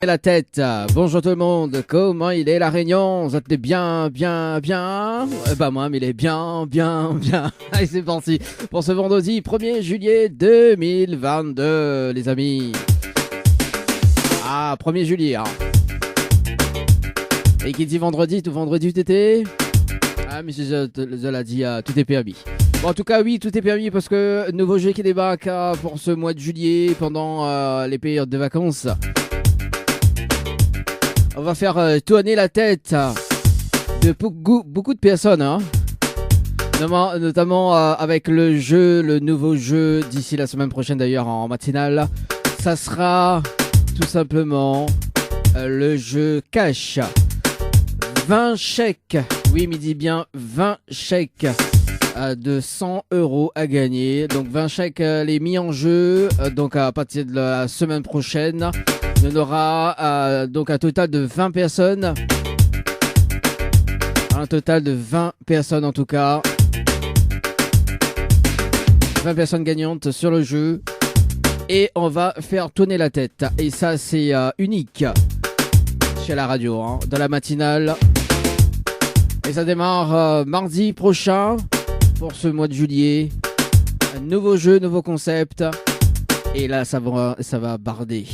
La tête, bonjour tout le monde, comment il est la Réunion? Vous êtes bien? Bah moi, mais il est bien. Allez, c'est parti pour ce vendredi 1er juillet 2022, les amis. Ah, 1er juillet, hein. Et qui dit vendredi, tout vendredi tout été? Ah, mais je l'ai dit, tout est permis. Bon, en tout cas, oui, tout est permis parce que nouveau jeu qui débarque pour ce mois de juillet pendant les périodes de vacances. On va faire tourner la tête de beaucoup de personnes, hein. Notamment avec le nouveau jeu d'ici la semaine prochaine d'ailleurs en matinale. Ça sera tout simplement le jeu cash. 20 chèques, oui, mais dis bien 20 chèques de 100 € à gagner. Donc 20 chèques les mis en jeu, donc à partir de la semaine prochaine. Il y en aura donc un total de 20 personnes. Un total de 20 personnes en tout cas. 20 personnes gagnantes sur le jeu. Et on va faire tourner la tête. Et ça c'est unique chez la radio, hein, dans la matinale. Et ça démarre mardi prochain pour ce mois de juillet. Un nouveau jeu, nouveau concept. Et là ça va barder.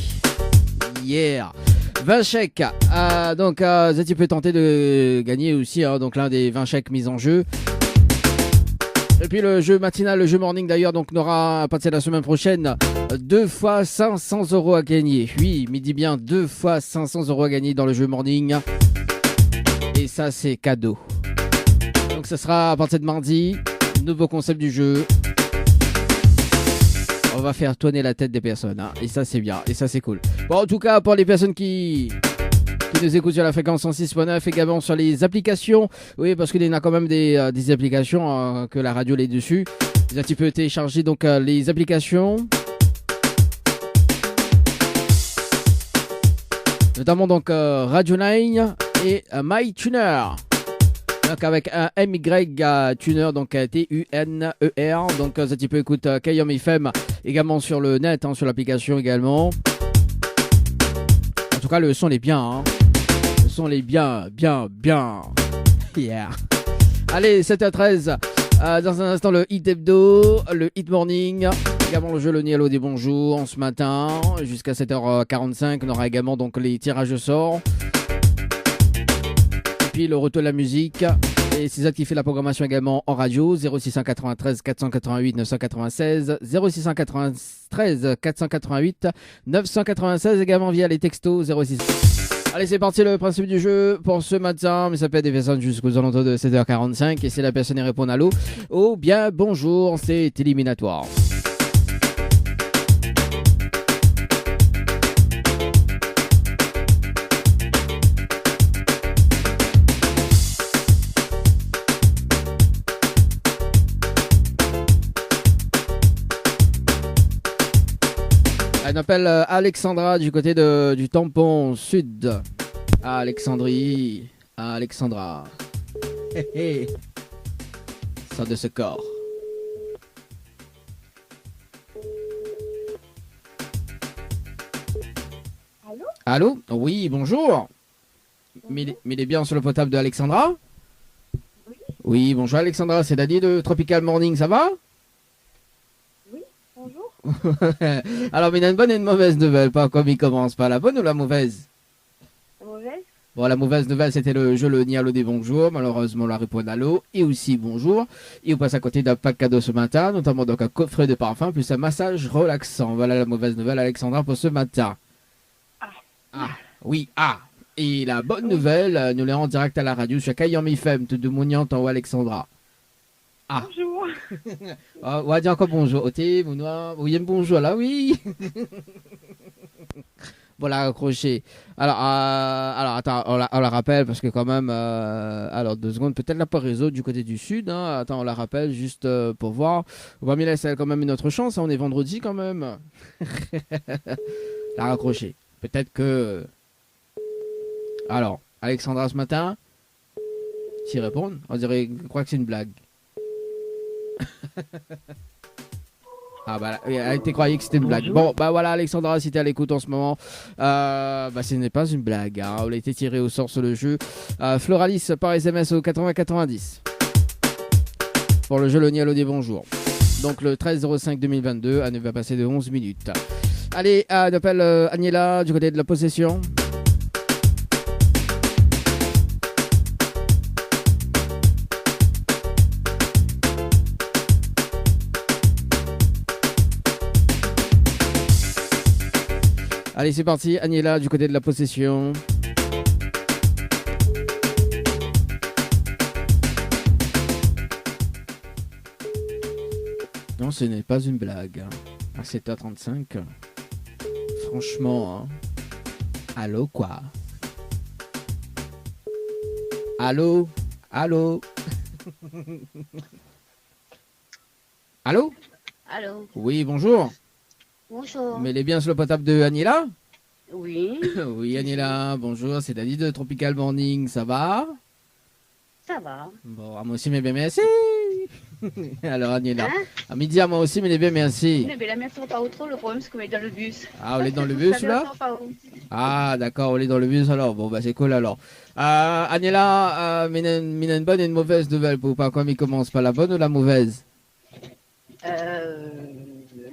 Yeah. 20 chèques. Donc, tu peux tenter de gagner aussi, hein, donc l'un des 20 chèques mis en jeu. Et puis le jeu matinal, le jeu morning d'ailleurs, donc on aura à partir de la semaine prochaine 2 fois 500 € à gagner. Oui, mais dis bien 2 fois 500 € à gagner dans le jeu morning. Et ça, c'est cadeau. Donc, ce sera à partir de mardi. Nouveau concept du jeu. On va faire tourner la tête des personnes, hein. Et ça c'est bien, et ça c'est cool. Bon, en tout cas pour les personnes qui nous écoutent sur la fréquence 106.9, également sur les applications. Oui, parce qu'il y en a quand même des applications que la radio est dessus. Tu peux télécharger donc les applications. Notamment donc Radio 9 et MyTuner. Donc avec un MY Tuner, donc Tuner. Donc ça tu peux écouter KYOM FM également sur le net, hein, sur l'application également. En tout cas le son est bien, hein. Le son est bien. Yeah. Allez, 7h13. Dans un instant le Hit Hebdo, le Hit Morning. Également le jeu le Nialo des bonjours ce matin. Jusqu'à 7h45 on aura également donc les tirages au sort. Puis le retour de la musique, et c'est ça qui fait la programmation également en radio. 0693 488 996, 0693 488 996, également via les textos 06. Allez, c'est parti, le principe du jeu pour ce matin, mais ça peut être des personnes jusqu'aux alentours de 7h45, et si la personne répond à l'eau, oh bien bonjour, c'est éliminatoire. Elle m'appelle Alexandra du côté du tampon sud. Alexandrie. Alexandra. Hé hé. Sors de ce corps. Allô? Allô? Oui, bonjour. Mais il est bien sur le potable de Alexandra? Oui. Oui, bonjour Alexandra, c'est Daddy de Tropical Morning, ça va? Bonjour. Alors, mais il y a une bonne et une mauvaise nouvelle. Pas comme il commence. Pas la bonne ou la mauvaise? La mauvaise? Bon, la mauvaise nouvelle, c'était le jeu le Nialo des bonjours. Malheureusement, la réponse à l'eau et aussi bonjour. Et on passe à côté d'un pack cadeau ce matin, notamment donc un coffret de parfum plus un massage relaxant. Voilà la mauvaise nouvelle, Alexandra, pour ce matin. Oui. Et la bonne nouvelle, nous l'avons en direct à la radio sur KYOM FM, tout de Mouniant en haut, Alexandra. Bonjour. On va dire encore bonjour. Oté, Mounoir, oui, bonjour là, oui. Voilà, accroché. Alors, attends, on la rappelle parce que quand même, alors 2 secondes, peut-être là pas réseau du côté du sud. Hein. Attends, on la rappelle juste pour voir. On va me laisser quand même une autre chance. Hein. On est vendredi quand même. La raccroché. Peut-être que. Alors, Alexandra ce matin, s'y répondre, on dirait, je crois que c'est une blague. Ah bah elle était croyée que c'était une blague. Bonjour. Bon bah voilà Alexandra, si t'es à l'écoute en ce moment, bah ce n'est pas une blague, hein. On a été tiré au sort sur le jeu. Floralis par SMS au 8090 pour le jeu Le Nialo des Bonjours. Donc le 13-05-2022, elle ne va passer de 11 minutes. Allez, on appelle Agnella du côté de la possession. Allez, c'est parti. Agnella du côté de la possession. Non, ce n'est pas une blague. À 7h35. Franchement, hein. Allô, quoi? Allô? Allô? Allô? Allô, Oui, bonjour. bonjour. Mais les biens sur le potable de Agnella? Oui, Oui, Agnella, bonjour. C'est David de Tropical Morning. Ça va? ça va. Bon, à moi aussi, mais bien merci. Alors, Agnella. Hein? À midi, à moi aussi, mais bien merci. Mais la mère sort pas trop, le problème c'est qu'on est dans le bus. Ah, on est dans le bus, Ça là? sort pas où. Ah, d'accord, on est dans le bus alors. Bon, bah, c'est cool alors. Agnella, une bonne et une mauvaise nouvelle pour pas comme il commence. Pas la bonne ou la mauvaise?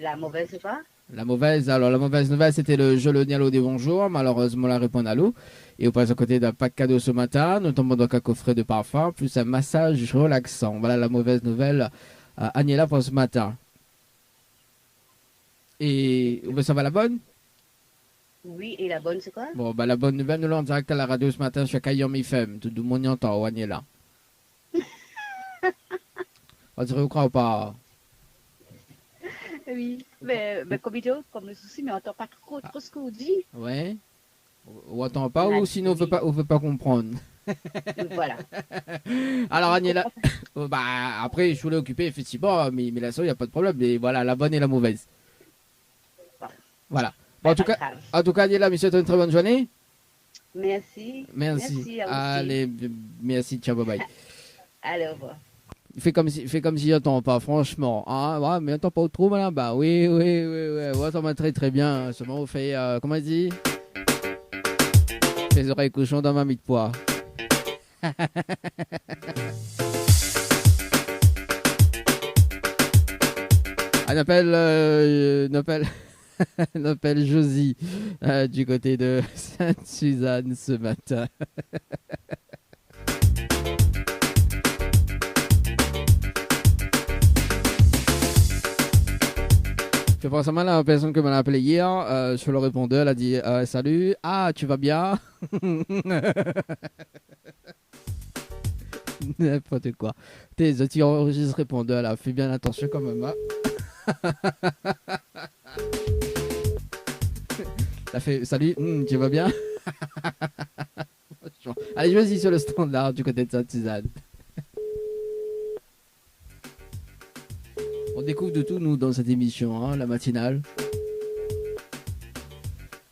La mauvaise, c'est pas? La mauvaise, alors la mauvaise nouvelle, c'était le jeu Le Nialo des Bonjours. Malheureusement, la réponse à l'eau. Et on passe à côté d'un pack cadeau ce matin, notamment donc un coffret de parfum, plus un massage relaxant. Voilà la mauvaise nouvelle à Agnella pour ce matin. Et ça va la bonne? Oui, et la bonne, c'est quoi? Bon, bah la bonne nouvelle, nous l'avons en direct à la radio ce matin sur Kayom FM. Tout le monde y entend, Agnella. On dirait, vous croyez pas? Oui, mais comme vidéo, comme le souci, mais on entend pas trop ce qu'on dit. Ouais. On entend pas On a ou sinon dit. on veut pas comprendre. Voilà. Alors Agnella, bah après je voulais occuper effectivement, mais la seule, il n'y a pas de problème. Mais voilà, la bonne et la mauvaise. Voilà. Bon, Pas grave. en tout cas, Agnella, monsieur, une très bonne journée. Merci. Merci. Merci à vous aussi. Allez, merci, ciao, bye bye. Allez, au revoir. Fais comme si j'entends pas, franchement. Ah, ouais, mais j'entends pas trop, madame. Bah oui, ouais, ça va très très bien. Seulement, on fait, comment elle dit? Les oreilles cochons dans ma mie de pois. On appelle Josie du côté de Sainte-Suzanne ce matin. Je pense à la personne qui m'a appelé hier sur le répondeur, elle a dit salut, ah tu vas bien? N'importe quoi. Tu enregistres répondeur là, fais bien attention quand même. Hein. Ça fait salut, tu vas bien? Allez, vas-y sur le standard du côté de Sainte-Suzanne. On découvre de tout, nous, dans cette émission, hein, la matinale.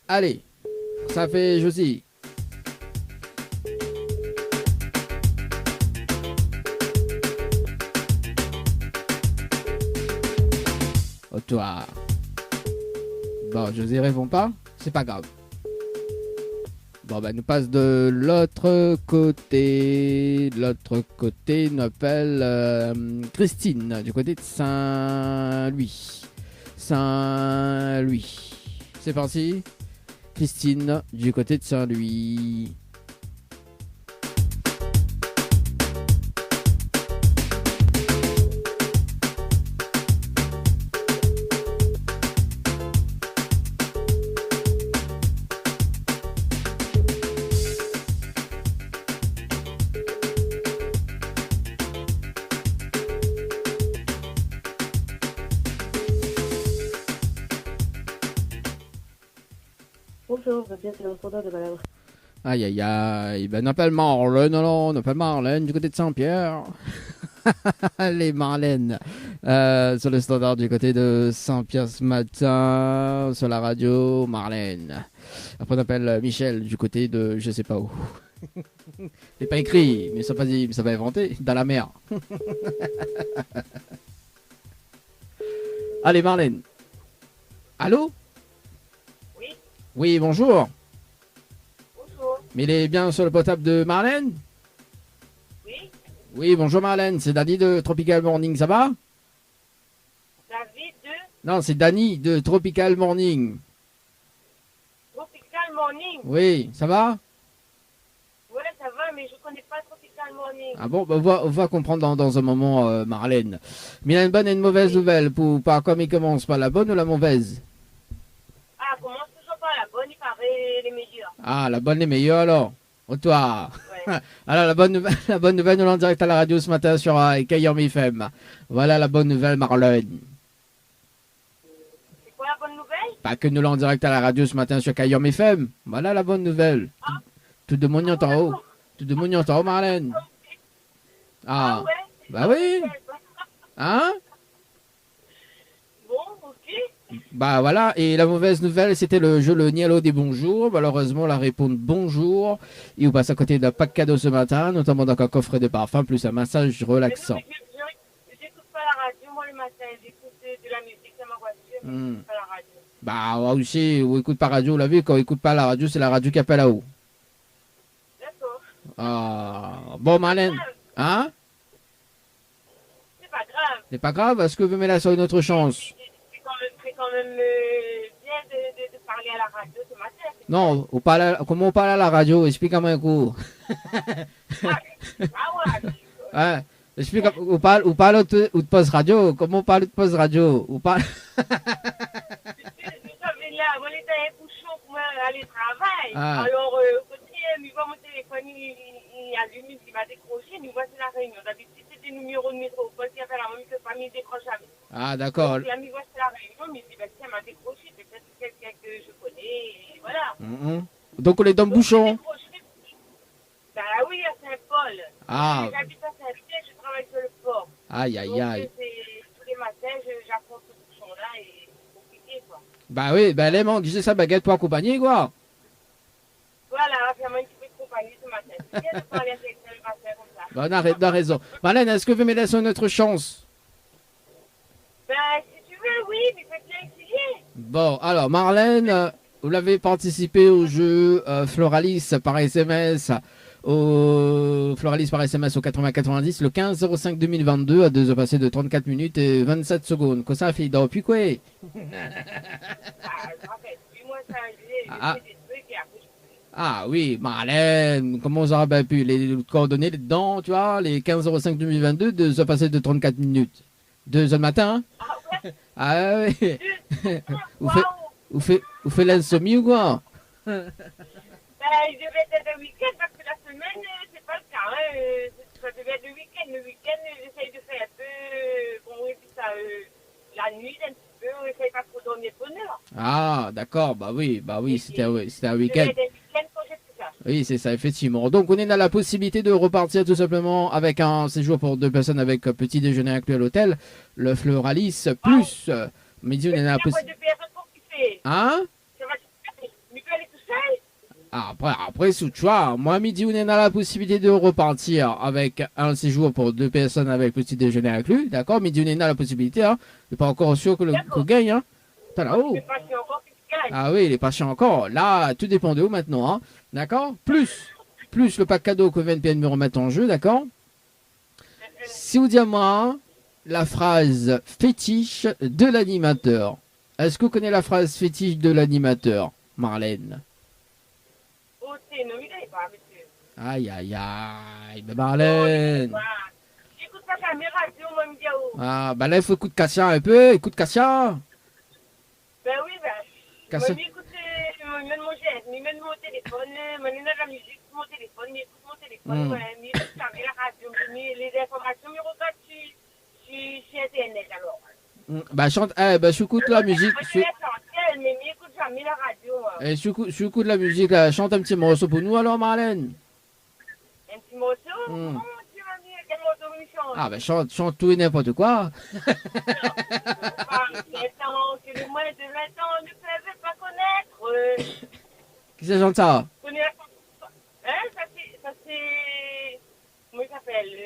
Allez, ça fait Josie. Oh, toi. Bon, Josie répond pas, c'est pas grave. Bon, ben, nous passe de l'autre côté. De l'autre côté, nous appelle Christine, du côté de Saint-Louis. Saint-Louis. C'est parti. Christine, du côté de Saint-Louis. Bonjour, bien c'est le répondeur de Balabra. Aïe aïe aïe, ben on appelle Marlène, alors on appelle Marlène du côté de Saint-Pierre. Les Marlènes sur le standard du côté de Saint-Pierre ce matin, sur la radio Marlène. Après on appelle Michel du côté de je sais pas où. C'est pas écrit, mais ça pas dit, ça va inventer dans la mer. Allez, Marlène. Allô? Oui. Oui, bonjour. Bonjour. Mais il est bien sur le portable de Marlène? Oui. Oui, bonjour Marlène, c'est Danny de Tropical Morning, ça va? David de Non, c'est Danny de Tropical Morning. Tropical Morning. Oui, ça va? Ouais, ça va, mais je connais pas Tropical Morning. Ah bon, bah, on va comprendre dans un moment, Marlène. Mais il y a une bonne et une mauvaise nouvelle. Par comme il commence, par la bonne ou la mauvaise? Ah, commence toujours par la bonne, il paraît les meilleurs. Ah, la bonne est meilleure alors. Au toi. Ouais. Alors la bonne nouvelle, nous l'en direct à la radio ce matin sur Kayom FM. Voilà la bonne nouvelle, Marlène. C'est quoi la bonne nouvelle? Pas que nous l'en direct à la radio ce matin sur Kayom FM. Voilà la bonne nouvelle. Tout de mon en haut. Tout de mon en haut, Marlène. Ah, Ouais. bah oui. Hein? Bon, ok. Bah voilà, et la mauvaise nouvelle, c'était le jeu Le Nialo des bonjours. Malheureusement, la réponse bonjour. Il vous passe à côté d'un pack cadeau ce matin, notamment donc un coffret de parfum plus un massage relaxant. J'écoute pas la radio, moi le matin, j'écoute de la musique dans ma voiture, mais j'écoute pas la radio. Bah ouais, aussi, on écoute pas radio, vous l'avez, quand on écoute pas la radio, c'est la radio qui appelle à haut. D'accord. Ah, bon Marlène, hein? C'est pas grave. C'est pas grave, est-ce que vous me laissez une autre chance? C'est quand même bien de parler à la radio ce matin. Non, comment on parle à la radio? Explique-moi un coup. Ah ouais. Hein? Explique, on parle de poste radio, comment on parle de poste radio? On parle... Je savais là, on était un bouchon pour aller travailler. Ah. Alors, côté, il voit mon téléphone, il allume, il va décrocher, il voit c'est la réunion. D'habitude, c'est des numéros de métropole qui appellent à moi, que pas mis décroche jamais. Ah d'accord. Il a mis voici la réunion, mais il dit, bah, tiens, elle m'a décroché, c'est peut-être quelqu'un que je connais, et voilà. Donc on est dans le bouchon. Bah oui, à Saint-Paul. Ah. J'habite à Saint-Pierre, je travaille sur le port. Aïe aïe Donc, aïe. tous les matins, j'affronte ce bouchon-là et c'est compliqué, quoi. Bah oui, bah les manques, disais ça baguette pour accompagner quoi. Voilà, faire un petit peu de compagnie ce matin. C'est bien de parler avec elle le matin comme ça. Bah, on a raison. Marlène, est-ce que vous me laissez une autre chance? Ben, si tu veux, oui, mais faites bien essayer. Bon, alors Marlène, vous l'avez participé au jeu Floralis par SMS. Au Floralis par SMS au 80-90 le 15-05-2022 à 2 heures passées de 34 minutes et 27 secondes. Quoi ça fait depuis quoi? Ah, je rappelle, dis-moi ça, j'ai fait des trucs et après je... Ah oui, Marlène, comment ça aurait pu les coordonnées dedans, tu vois, les 15-05-2022, 2 heures passées de 34 minutes. 2 heures le matin, hein? Ah ouais? Ah oui. Waouh! Vous faites l'insomnie ou quoi? Ben, je devais être le week-end parce que la semaine, c'est pas le cas. Hein. Ça devait être le week-end. Le week-end, j'essaye de faire un peu, comment on dit ça, la nuit un petit peu. On essaye pas trop dormir de bonne heure. Ah, d'accord, bah oui, c'était un week-end. C'était un week-end quand j'ai fait ça. Oui, c'est ça, effectivement. Donc, on est dans la possibilité de repartir tout simplement avec un séjour pour 2 personnes avec petit déjeuner inclus à l'hôtel, le Floralis, plus midi, on est dans la possibilité. Hein? Ça va se faire. Mais tu aller tout seul? Après, sous choix, moi, midi, on est dans la possibilité de repartir avec un séjour pour 2 personnes avec petit déjeuner inclus, d'accord? Midi, on est dans la possibilité, hein. C'est pas encore sûr qu'on gagne, hein. T'as là-haut. Ah oui, il est pas chiant encore. Là, tout dépend de où maintenant, hein. D'accord? Plus le pack cadeau que VNPN me remettre en jeu, d'accord? Si vous dites à moi la phrase fétiche de l'animateur. Est-ce que vous connaissez la phrase fétiche de l'animateur, Marlène? Oh, c'est non, il n'est pas, monsieur. Aïe, aïe, aïe, mais Marlène. J'écoute pas ta radio, moi, me dit, oh. Ah, bah là, il faut écouter Kassia un peu. Écoute Kassia. Ben oui, ben. Kassia. Moi, j'écoute, mon téléphone, moi, il y a de la musique sur mon téléphone, j'écoute mon téléphone, moi, j'écoute jamais la radio, les informations, je regarde sur Internet, alors. Bah, chante, bah, j'écoute la musique. Mais j'écoute jamais la radio. J'écoute la musique, là. Chante un petit morceau pour nous, alors, Marlène. Un petit morceau? Oh, tu vas dire, quel morceau me chante? Ah, bah, chante tout et n'importe quoi. Que le moins de 20 ans ne peuvent pas connaître. Qui ça chante ça? Hein, ça c'est... Comment il s'appelle?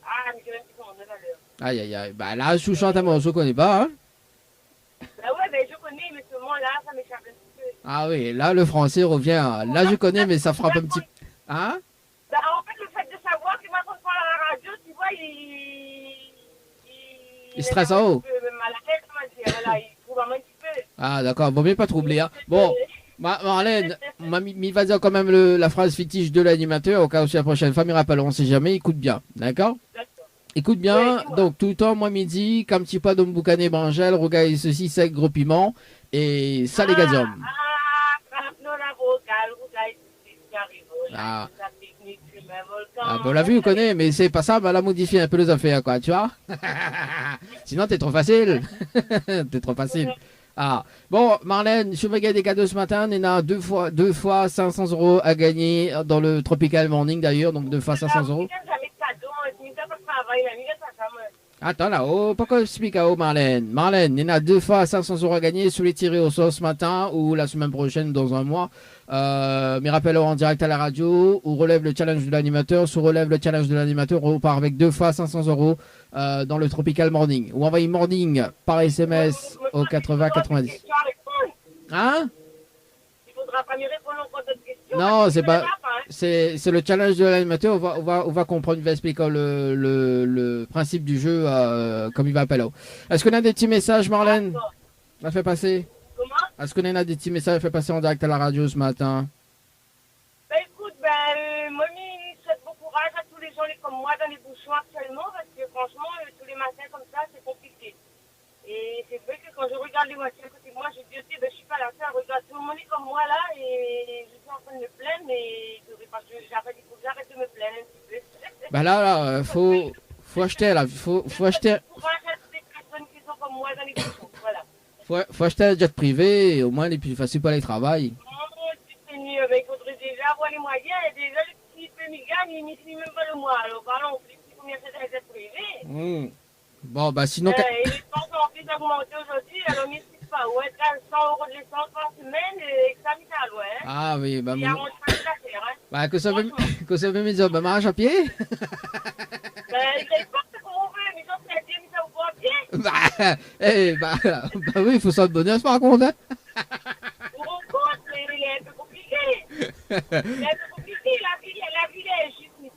Ah, mais j'ai même plus son nom tout à l'heure. Aïe, aïe, aïe. Bah, là, je chante un morceau qu'on connaît pas, hein. ça m'échappe un petit peu. Ah oui, là, le français revient. Là, je connais, mais ça frappe un petit peu. Hein? Ben, en fait, le fait de savoir qu'il m'a qu'on parle à la radio, tu vois, Il stresse en haut. Même à la tête, on va dire. Voilà, il trouve un petit peu. Ah, d'accord. Vaut mieux pas troubler. Hein. Bon, Marlène, il va dire quand même la phrase fictive de l'animateur. Au cas où c'est la prochaine fois, mais rappelle, on sait jamais. Écoute bien. D'accord? Écoute bien. Oui, Donc, tout le temps, moi, midi, comme petit pas de boucané brangel, regarde ceci, sec, gros piment. Et ça, les gars d'hommes. Ah. Ah, ben, on l'a vu, on connaît, mais c'est pas ça, bah, la modifier un peu les affaires, quoi, tu vois. Sinon, t'es trop facile. T'es trop facile. Ah. Bon, Marlène, je vais gagner des cadeaux ce matin. On a deux fois 500 € à gagner dans le Tropical Morning, d'ailleurs, donc 2 fois 500 €. Attends là-haut, pourquoi je explique à haut, Marlène? Marlène, il y en a 2 fois 500 € à gagner, sous les tirés au sort ce matin ou la semaine prochaine dans un mois. Mais rappelez-le en direct à la radio, ou relève le challenge de l'animateur, sous relève le challenge de l'animateur, on repart avec 2 fois 500 € dans le Tropical Morning. Ou envoyez Morning par SMS au 80-90. Hein? Il faudra pas me répondre encore d'autres questions. Non, c'est pas. C'est le challenge de l'animateur. On va comprendre, il va expliquer le principe du jeu comme il va appeler. Est-ce qu'on a des petits messages, Marlène? La fait passer. Comment? Est-ce qu'on a des petits messages à faire passer en direct à la radio ce matin? Ben écoute, moi, je souhaite bon courage à tous les gens comme moi dans les bouchons actuellement, parce que franchement, tous les matins comme ça, c'est compliqué. Et c'est vrai que quand je regarde les voitures à côté de moi, je dis aussi, je suis pas là, je regarde tout le monde comme moi là, et je suis en train de me plaindre, mais il faut que j'arrête de me plaindre un petit peu. Bah là, faut acheter là, faut acheter. Courage à toutes les personnes qui sont comme moi dans les bouchons, voilà. Faut acheter un jet privé, au moins il est plus facile pour aller travailler. Tu t'es mis avec Audrey déjà, avoir les moyens, et déjà le petit peu m'y gagne, il n'y finit même pas le mois, alors parlons, plus combien c'est un jet privé. Bon, bah sinon. Et les dépenses ont plus augmenté aujourd'hui, alors ne m'explique pas. Ouais, 100 € de l'essence par semaine, et que ça m'y fait ouais. Ah oui, bah. Il y a mon train d'affaires, hein. Bah, que ça veut me dire, bah, marche à pied? Il pas comment on veut, mais j'en sais bien, mais ça vous voit bien. Bah oui, il faut ça de bonheur, par contre, hein. Pour mon compte, il est un peu compliqué. Il est un peu compliqué, la vie est juste, mais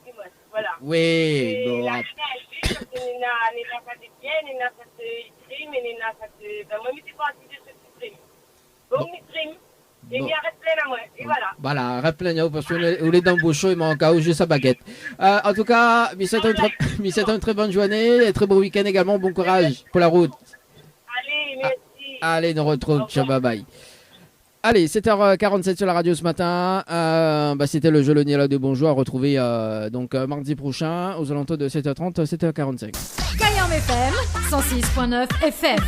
voilà. Oui, bon. La vie est juste, parce que nous avons fait des biens, nous avons fait des crimes, et nous avons fait. Ben, moi, je suis partie de ce petit crime. Bon, mes crimes. Et il y a reste plein à moi, et voilà. Voilà, reste plein, parce qu'on est dans le bouchon, il manque à juste sa baguette. En tout cas, c'est une très bonne journée, et très beau week-end également, bon courage pour la route. Allez, merci. Allez, nous retrouve, ciao, bye bye. Allez, 7h47 sur la radio ce matin. C'était le jeu Le Niala de Bonjour à retrouver donc mardi prochain aux alentours de 7h30, 7h45. Kayam FM 106.9 FM.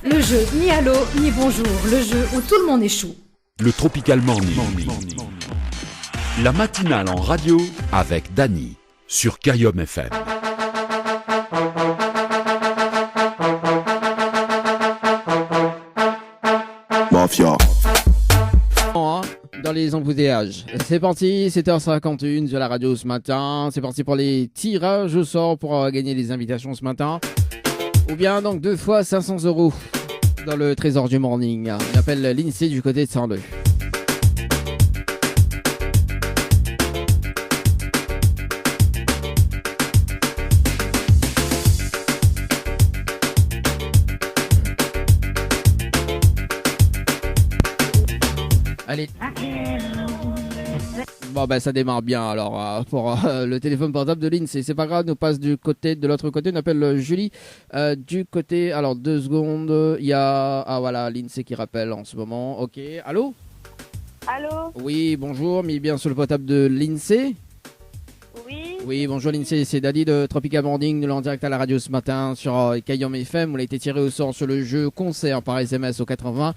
Le jeu ni allô ni bonjour, le jeu où tout le monde échoue. Le Tropical Morning. La matinale en radio avec Dany sur Kayam FM. Mafia. Dans les embouteillages. C'est parti, 7h51 sur la radio ce matin. C'est parti pour les tirages au sort pour gagner les invitations ce matin. Ou bien donc 2 fois 500 € dans le trésor du morning. On appelle l'INSEE du côté de Saint-Leu. Allez. Bon ça démarre bien alors pour le téléphone portable de l'INSEE. C'est pas grave, nous passe de l'autre côté. On appelle Julie du côté. Alors 2 secondes. Il y a voilà l'INSEE qui rappelle en ce moment. Ok. Allô. Allô. Oui, bonjour. Mis bien sur le portable de l'INSEE. Oui, bonjour l'INSEE, c'est Dany de Tropical Morning. Nous l'en direct à la radio ce matin sur Kayam FM. On a été tiré au sort sur le jeu concert par SMS au 80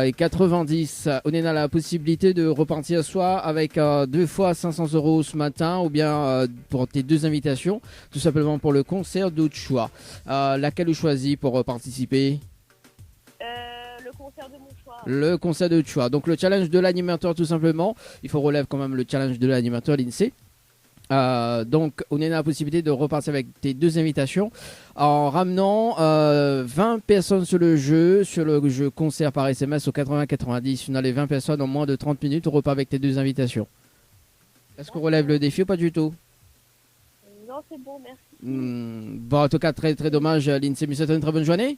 et 90. On a la possibilité de repartir soit avec 2 fois 500 € ce matin ou bien pour tes 2 invitations, tout simplement pour le concert d'autres choix. Laquelle vous choisis pour participer? Le concert de mon choix. Le concert de choix. Donc le challenge de l'animateur tout simplement. Il faut relève quand même le challenge de l'animateur l'INSEE. Donc, on a la possibilité de repartir avec tes 2 invitations en ramenant 20 personnes sur le jeu concert par SMS au 80-90. On a les 20 personnes en moins de 30 minutes, on repart avec tes 2 invitations. Est-ce qu'on relève le défi ou pas du tout? Non, c'est bon, merci. Bon, en tout cas, très très dommage, l'INSEE. Mais c'est une très bonne journée.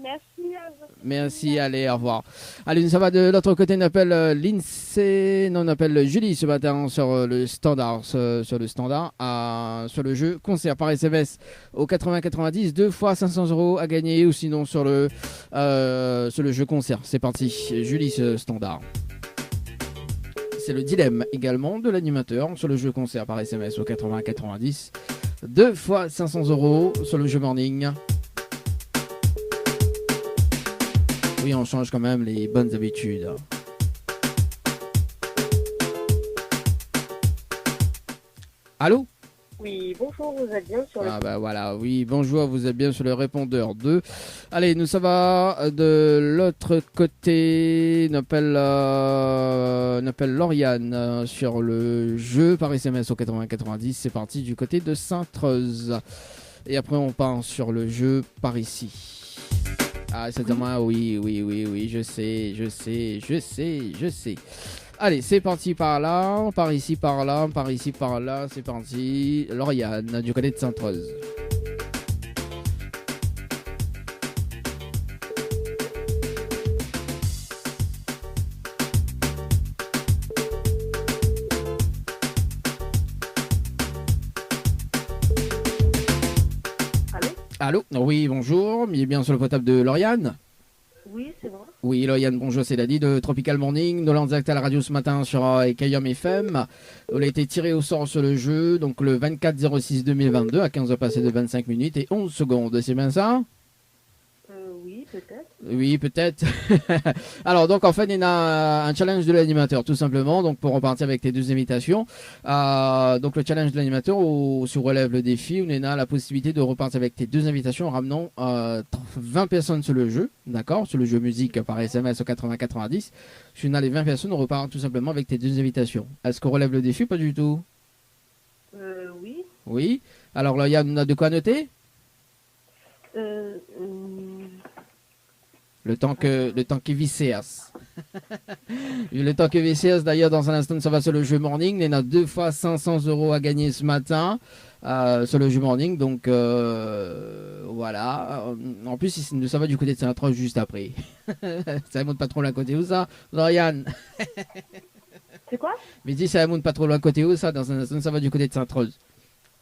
Merci à vous. Merci, allez, au revoir. Allez, ça va de l'autre côté, on appelle l'INSEE, non, on appelle Julie ce matin sur le standard, sur le jeu concert par SMS au 80-90, 2 fois 500 € à gagner, ou sinon sur le jeu concert. C'est parti, Julie ce standard. C'est le dilemme également de l'animateur sur le jeu concert par SMS au 80-90, 2 fois 500 € sur le jeu morning. Oui, on change quand même les bonnes habitudes. Allô? Oui, bonjour, vous êtes bien sur le... Ah bah voilà, oui, bonjour, vous êtes bien sur le répondeur 2. Allez, nous ça va de l'autre côté, on appelle Lauriane sur le jeu par SMS au 80-90. C'est parti du côté de Sainte-Rose. Et après on part sur le jeu par ici. Ah, c'est moi, oui, je sais. Allez, c'est parti par là, par ici, par là, c'est parti. Lauriane, du côté de Sainte-Rose. Allô? Oui, bonjour, bien sur le portable de Lauriane. Oui, c'est bon. Oui, Lauriane, bonjour, c'est Dadi de Tropical Morning. Nous l'avons direct à la radio ce matin sur Kayom FM. On a été tiré au sort sur le jeu, donc le 24-06-2022 à 15h passées de 25 minutes et 11 secondes. C'est bien ça? Oui, peut-être. Oui, peut-être. Alors, donc, en fait, il y a un challenge de l'animateur, tout simplement. Donc, pour repartir avec tes 2 invitations. Donc, le challenge de l'animateur, si on relève le défi, on a la possibilité de repartir avec tes 2 invitations en ramenant 20 personnes sur le jeu. D'accord? Sur le jeu musique par SMS au 80-90. Si on a les 20 personnes, on repart tout simplement avec tes 2 invitations. Est-ce qu'on relève le défi ou pas du tout? Oui. Oui. Alors, là, il y a de quoi noter? Le temps que VCS. Le temps que VCS, d'ailleurs, dans un instant, ça va sur le jeu morning. Il y en a 2 fois 500 € à gagner ce matin sur le jeu morning. Donc, voilà. En plus, ça va du côté de Saint-Troche juste après. Ça monte pas trop loin côté où ça, Lauriane? C'est quoi? Mais dis, ça monte pas trop loin côté où ça, dans un instant, ça va du côté de Saint-Troche.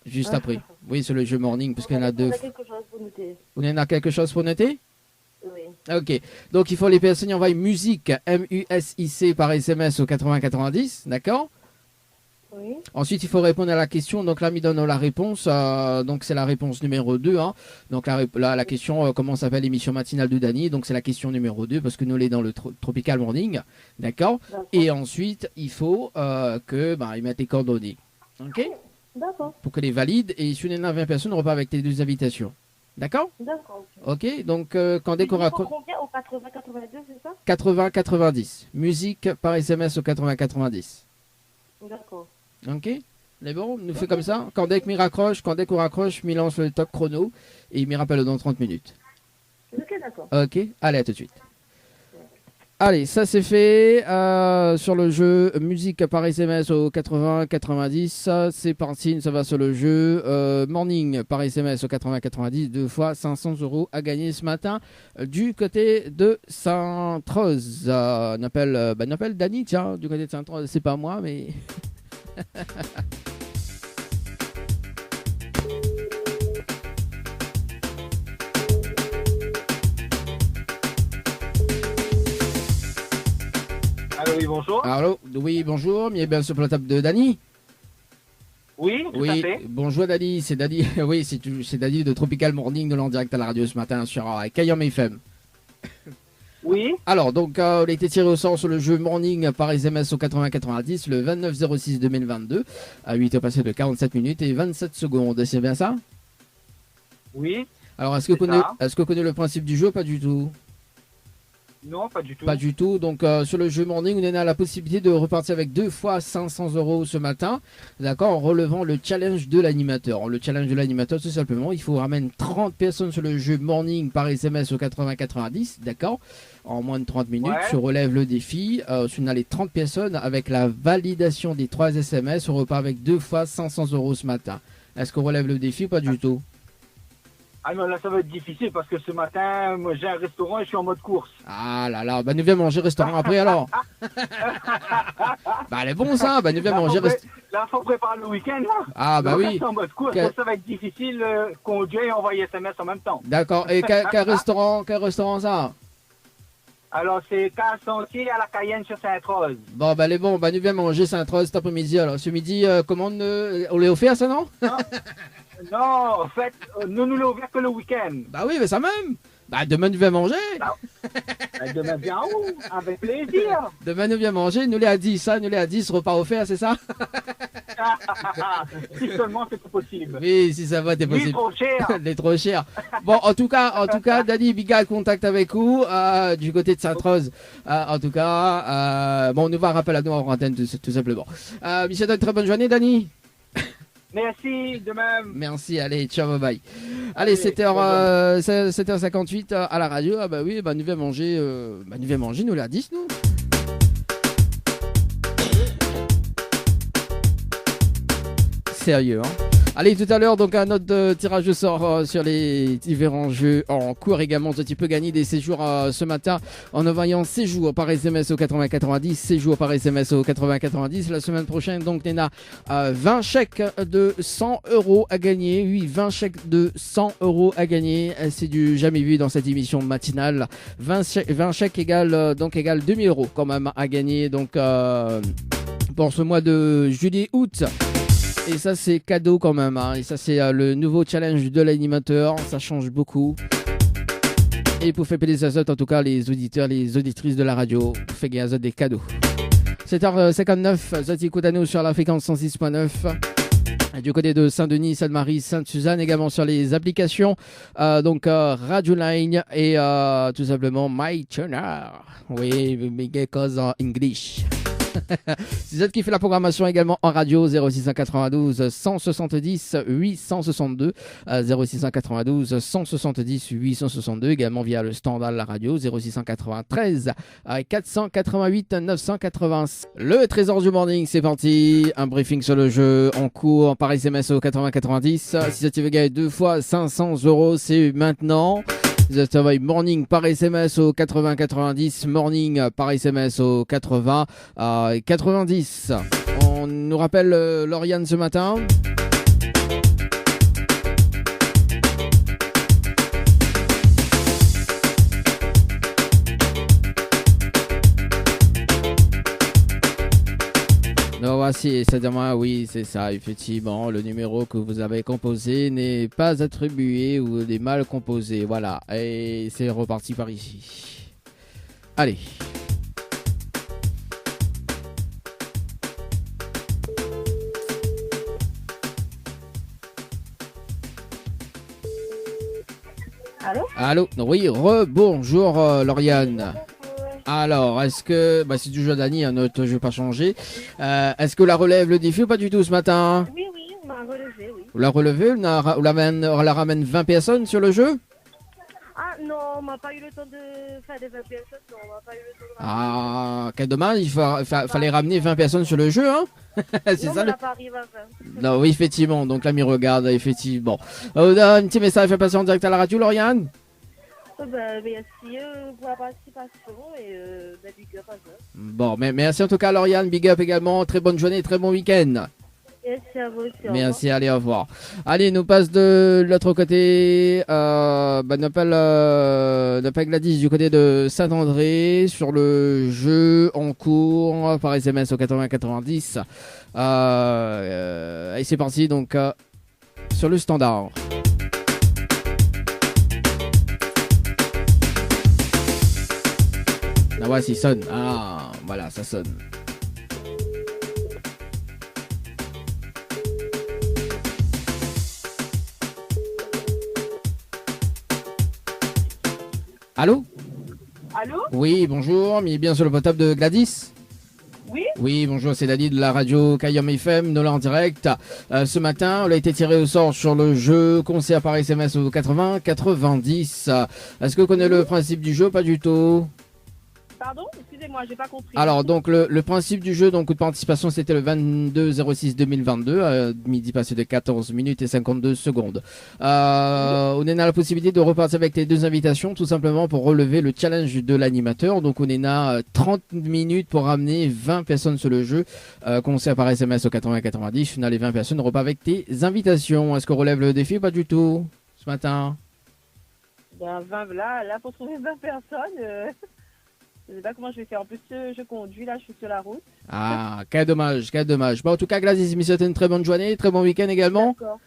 Juste après. Oui, sur le jeu morning, parce qu'il y en a 2. On a quelque chose pour noter. Vous en a quelque chose pour noter? Oui. Ok, donc il faut les personnes envoyer musique, MUSIC par SMS au 80-90, d'accord? Oui. Ensuite, il faut répondre à la question. Donc là, il donne la réponse. Donc c'est la réponse numéro 2. Hein. Donc la question, comment s'appelle l'émission matinale de Dany? Donc c'est la question numéro 2 parce que nous, on est dans le Tropical Morning, d'accord? Et ensuite, il faut ils mettent les coordonnées. Ok? D'accord. Pour que les valides. Et si on est 20 personnes, on repart avec tes 2 invitations. D'accord? D'accord. Ok, donc quand dès qu'on raccroche... Combien au 80-82, c'est ça? 80-90. Musique par SMS au 80-90. D'accord. Ok? Mais bon, nous fait comme ça. Quand dès qu'on raccroche, il lance le top chrono et il me rappelle dans 30 minutes. Ok, d'accord. Ok? Allez, à tout de suite. Allez, ça c'est fait sur le jeu musique par SMS au 80-90. C'est parti, ça va sur le jeu morning par SMS au 80-90. 2 fois 500 € à gagner ce matin du côté de Sainte-Rose. On appelle Dany, tiens, du côté de Sainte-Rose. C'est pas moi, mais... Allô, oui, bonjour. Allô, oui, bonjour, bien sur la table de Dany. Oui, tout à fait. Bonjour Dany, c'est Dany, oui, c'est Dany de Tropical Morning de l'en direct à la radio ce matin sur Kayom FM. Oui. Alors, donc, on a été tiré au sort sur le jeu Morning par SMS au 80-90 le 29-06-2022 à 8h passées de 47 minutes et 27 secondes, c'est bien ça? Oui. Alors, est-ce que vous connaissez le principe du jeu? Pas du tout. Non, pas du tout. Pas du tout. Donc sur le jeu morning, on a la possibilité de repartir avec 2 fois 500 € ce matin. D'accord, en relevant le challenge de l'animateur. Le challenge de l'animateur, tout simplement, il faut ramener 30 personnes sur le jeu morning par SMS au 80-90. D'accord, en moins de 30 minutes, Ouais. tu relèves le défi. Si on a les 30 personnes, avec la validation des 3 SMS, on repart avec 2 fois 500 € ce matin. Est-ce qu'on relève le défi ou pas du tout? Ah non, là, ça va être difficile parce que ce matin, moi, j'ai un restaurant et je suis en mode course. Ah là là, bah nous viens manger restaurant après alors. Bah elle est bon ça, bah nous viens manger restaurant. Là, faut préparer le week-end, là. Ah bah Donc, là, oui. je suis en mode course, Que- donc ça va être difficile conduire et envoyer SMS en même temps. D'accord, et quel restaurant ça? Alors, c'est Carl Sentier à la Cayenne sur Sainte-Rose. Bon bah elle est bon, bah nous viens manger Saint-Rose cet après-midi alors. Ce midi, commande, on l'a offert ça non? Non, en fait, nous nous l'avons ouvert que le week-end. Bah oui, mais ça même. Bah demain nous viens manger. Demain, bien où? Avec plaisir. Demain nous viens manger, nous les à 10, ça, nous les à 10, repas offert, c'est ça? Si seulement c'était possible. Oui, si ça va, t'es Ni possible. trop cher. Il est trop cher. Bon, en tout cas, Dani Biga contact avec vous du côté de Sainte-Rose. En tout cas, bon, on nous va rappeler à nous en antenne tout simplement. Michel, une très bonne journée, Dani. Merci, de même. Merci, allez, ciao, bye bye. Allez, Allez, 7h58 à la radio. Ah bah oui, bah nous viens manger, nous l'a 10, nous. Sérieux, hein. Allez, tout à l'heure, donc un autre tirage au sort sur les différents jeux en cours également. Tu peux gagner des séjours ce matin en envoyant séjours par SMS au 80-90, séjours par SMS au 80-90. La semaine prochaine, donc, on a 20 chèques de 100 € à gagner. Oui, 20 chèques de 100 € à gagner. C'est du jamais vu dans cette émission matinale. 20 chèques égale 2000 € quand même à gagner. Donc, pour ce mois de juillet-août. Et ça c'est cadeau quand même, hein. Et ça c'est le nouveau challenge de l'animateur, ça change beaucoup. Et pour faire plaisir aux autres, en tout cas les auditeurs, les auditrices de la radio, pour faire gagner aux autres des cadeaux. 7h59, vous écoutez à nous sur la fréquence 106.9. Du côté de Saint-Denis, Sainte-Marie, Sainte-Suzanne, également sur les applications, Radio Line et tout simplement My Channel. Oui, because en English. C'est ça qui fait la programmation également en radio 0692 170 862 0692 170 862 également via le standard de la radio 0693 488 980. Le trésor du morning, c'est parti, un briefing sur le jeu en cours par SMS au 8090. Si ça tu veux gagner 2 fois 500 €, c'est maintenant. The Morning par SMS au 80-90, Morning par SMS au 80-90. On nous rappelle Lauriane ce matin. Non, voici, c'est-à-dire, oui, c'est ça, effectivement, le numéro que vous avez composé n'est pas attribué ou est mal composé, voilà, et c'est reparti par ici. Allez. Allô? Allô, oui, rebonjour Lauriane. Alors, est-ce que, c'est du jeu d'Annie, un autre jeu pas changé. Est-ce que la relève le défi ou pas du tout ce matin? Oui, on m'a relevé, oui. Vous la relevez, on la ramène 20 personnes sur le jeu? Ah non, on m'a pas eu le temps de faire des 20 personnes, non, on m'a pas eu le temps de... Ah, quel dommage, il fallait ramener 20 personnes sur le jeu, hein. C'est non, ça on le... n'a pas arrivé à 20. Non, oui, effectivement, donc l'ami regarde, effectivement. Un petit message à passer en direct à la radio, Lauriane? Merci pour la participation et big up à ça. Bon, mais merci en tout cas, Lauriane, big up également, très bonne journée, très bon week-end. Merci à vous aussi. Merci, allez, au revoir. Allez, nous passe de l'autre côté, n'appelle Gladys du côté de Saint-André sur le jeu en cours par SMS au 80-90. Et c'est parti, donc, sur le standard. Ah ouais, s'il sonne. Ah, voilà, ça sonne. Allô? Allô? Oui, bonjour, mais bien sur le portable de Gladys. Oui? Oui, bonjour, c'est Dani de la radio Kayam FM, nous là en direct. Ce matin, on a été tiré au sort sur le jeu concert par SMS au 80-90. Est-ce que vous connaissez le principe du jeu? Pas du tout. Pardon? Excusez-moi, j'ai pas compris. Alors, donc, le principe du jeu, donc, coup de participation, c'était le 22-06-2022, à midi passé de 14 minutes et 52 secondes. On a la possibilité de repartir avec les deux invitations, tout simplement pour relever le challenge de l'animateur. Donc, on a 30 minutes pour ramener 20 personnes sur le jeu, concert par SMS au 80-90. On a les 20 personnes, repart avec tes invitations. Est-ce qu'on relève le défi? Pas du tout, ce matin. Ben, 20, là, pour trouver 20 personnes, je sais pas comment je vais faire. En plus, je conduis, là, je suis sur la route. Ah, quel dommage, quel dommage. Bon, en tout cas, Gladys, je souhaite une très bonne journée, très bon week-end également. D'accord.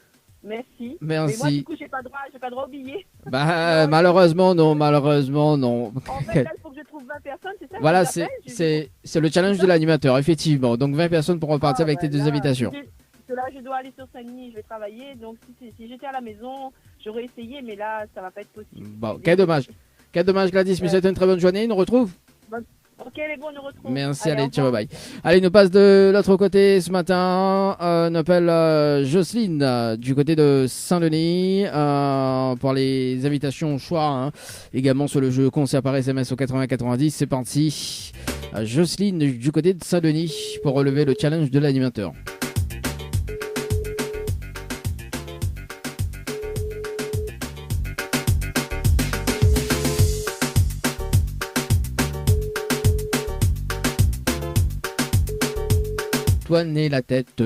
Merci. Merci. Mais moi, du coup, j'ai pas droit au billet. Bah, malheureusement, non, malheureusement, non. En fait, là, il faut que je trouve 20 personnes, c'est ça? Voilà, que je t'appelle? c'est le challenge de l'animateur, effectivement. Donc, 20 personnes pour repartir avec tes deux là, invitations. Parce que là, je dois aller sur Saint-Denis, je vais travailler. Donc, si j'étais à la maison, j'aurais essayé, mais là, ça va pas être possible. Bon, quel dommage. Quel dommage, Gladys, je me souhaite une très bonne journée. Nous retrouve. Ok, les bons, on nous retrouve. Merci, Allez, allez, au ciao, revoir. bye. Allez, nous passe de l'autre côté ce matin. On appelle Jocelyne du côté de Saint-Denis pour les invitations au choix. Hein. Également sur le jeu concert par SMS au 80-90. C'est parti. Jocelyne du côté de Saint-Denis pour relever le challenge de l'animateur. Tourner la tête.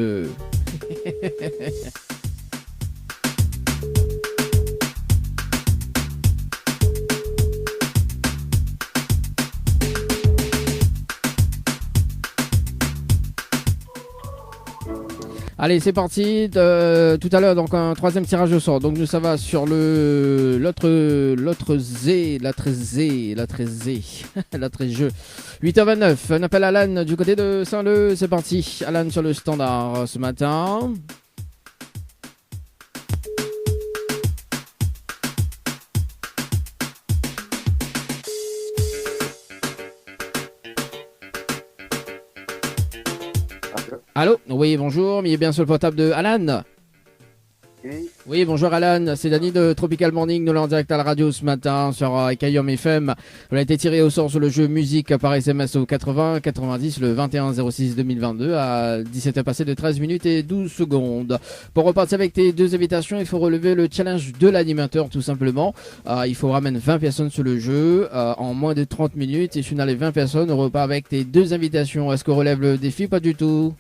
Allez, c'est parti. Tout à l'heure, donc un troisième tirage au sort. Donc nous, ça va sur l'autre Z, la 13 jeu. 8h29. On appelle Alan du côté de Saint-Leu. C'est parti. Alan sur le standard ce matin. Allô? Oui, bonjour, mais bien sur le portable de Alan. Oui, bonjour Alan, c'est Dani de Tropical Morning, nous l'en direct à la radio ce matin sur Kayom FM. On a été tiré au sort sur le jeu musique par SMS au 80-90 le 21-06-2022 à 17h passé de 13 minutes et 12 secondes. Pour repartir avec tes deux invitations, il faut relever le challenge de l'animateur tout simplement. Il faut ramener 20 personnes sur le jeu en moins de 30 minutes et si on a les 20 personnes, on repart avec tes deux invitations. Est-ce qu'on relève le défi? Pas du tout.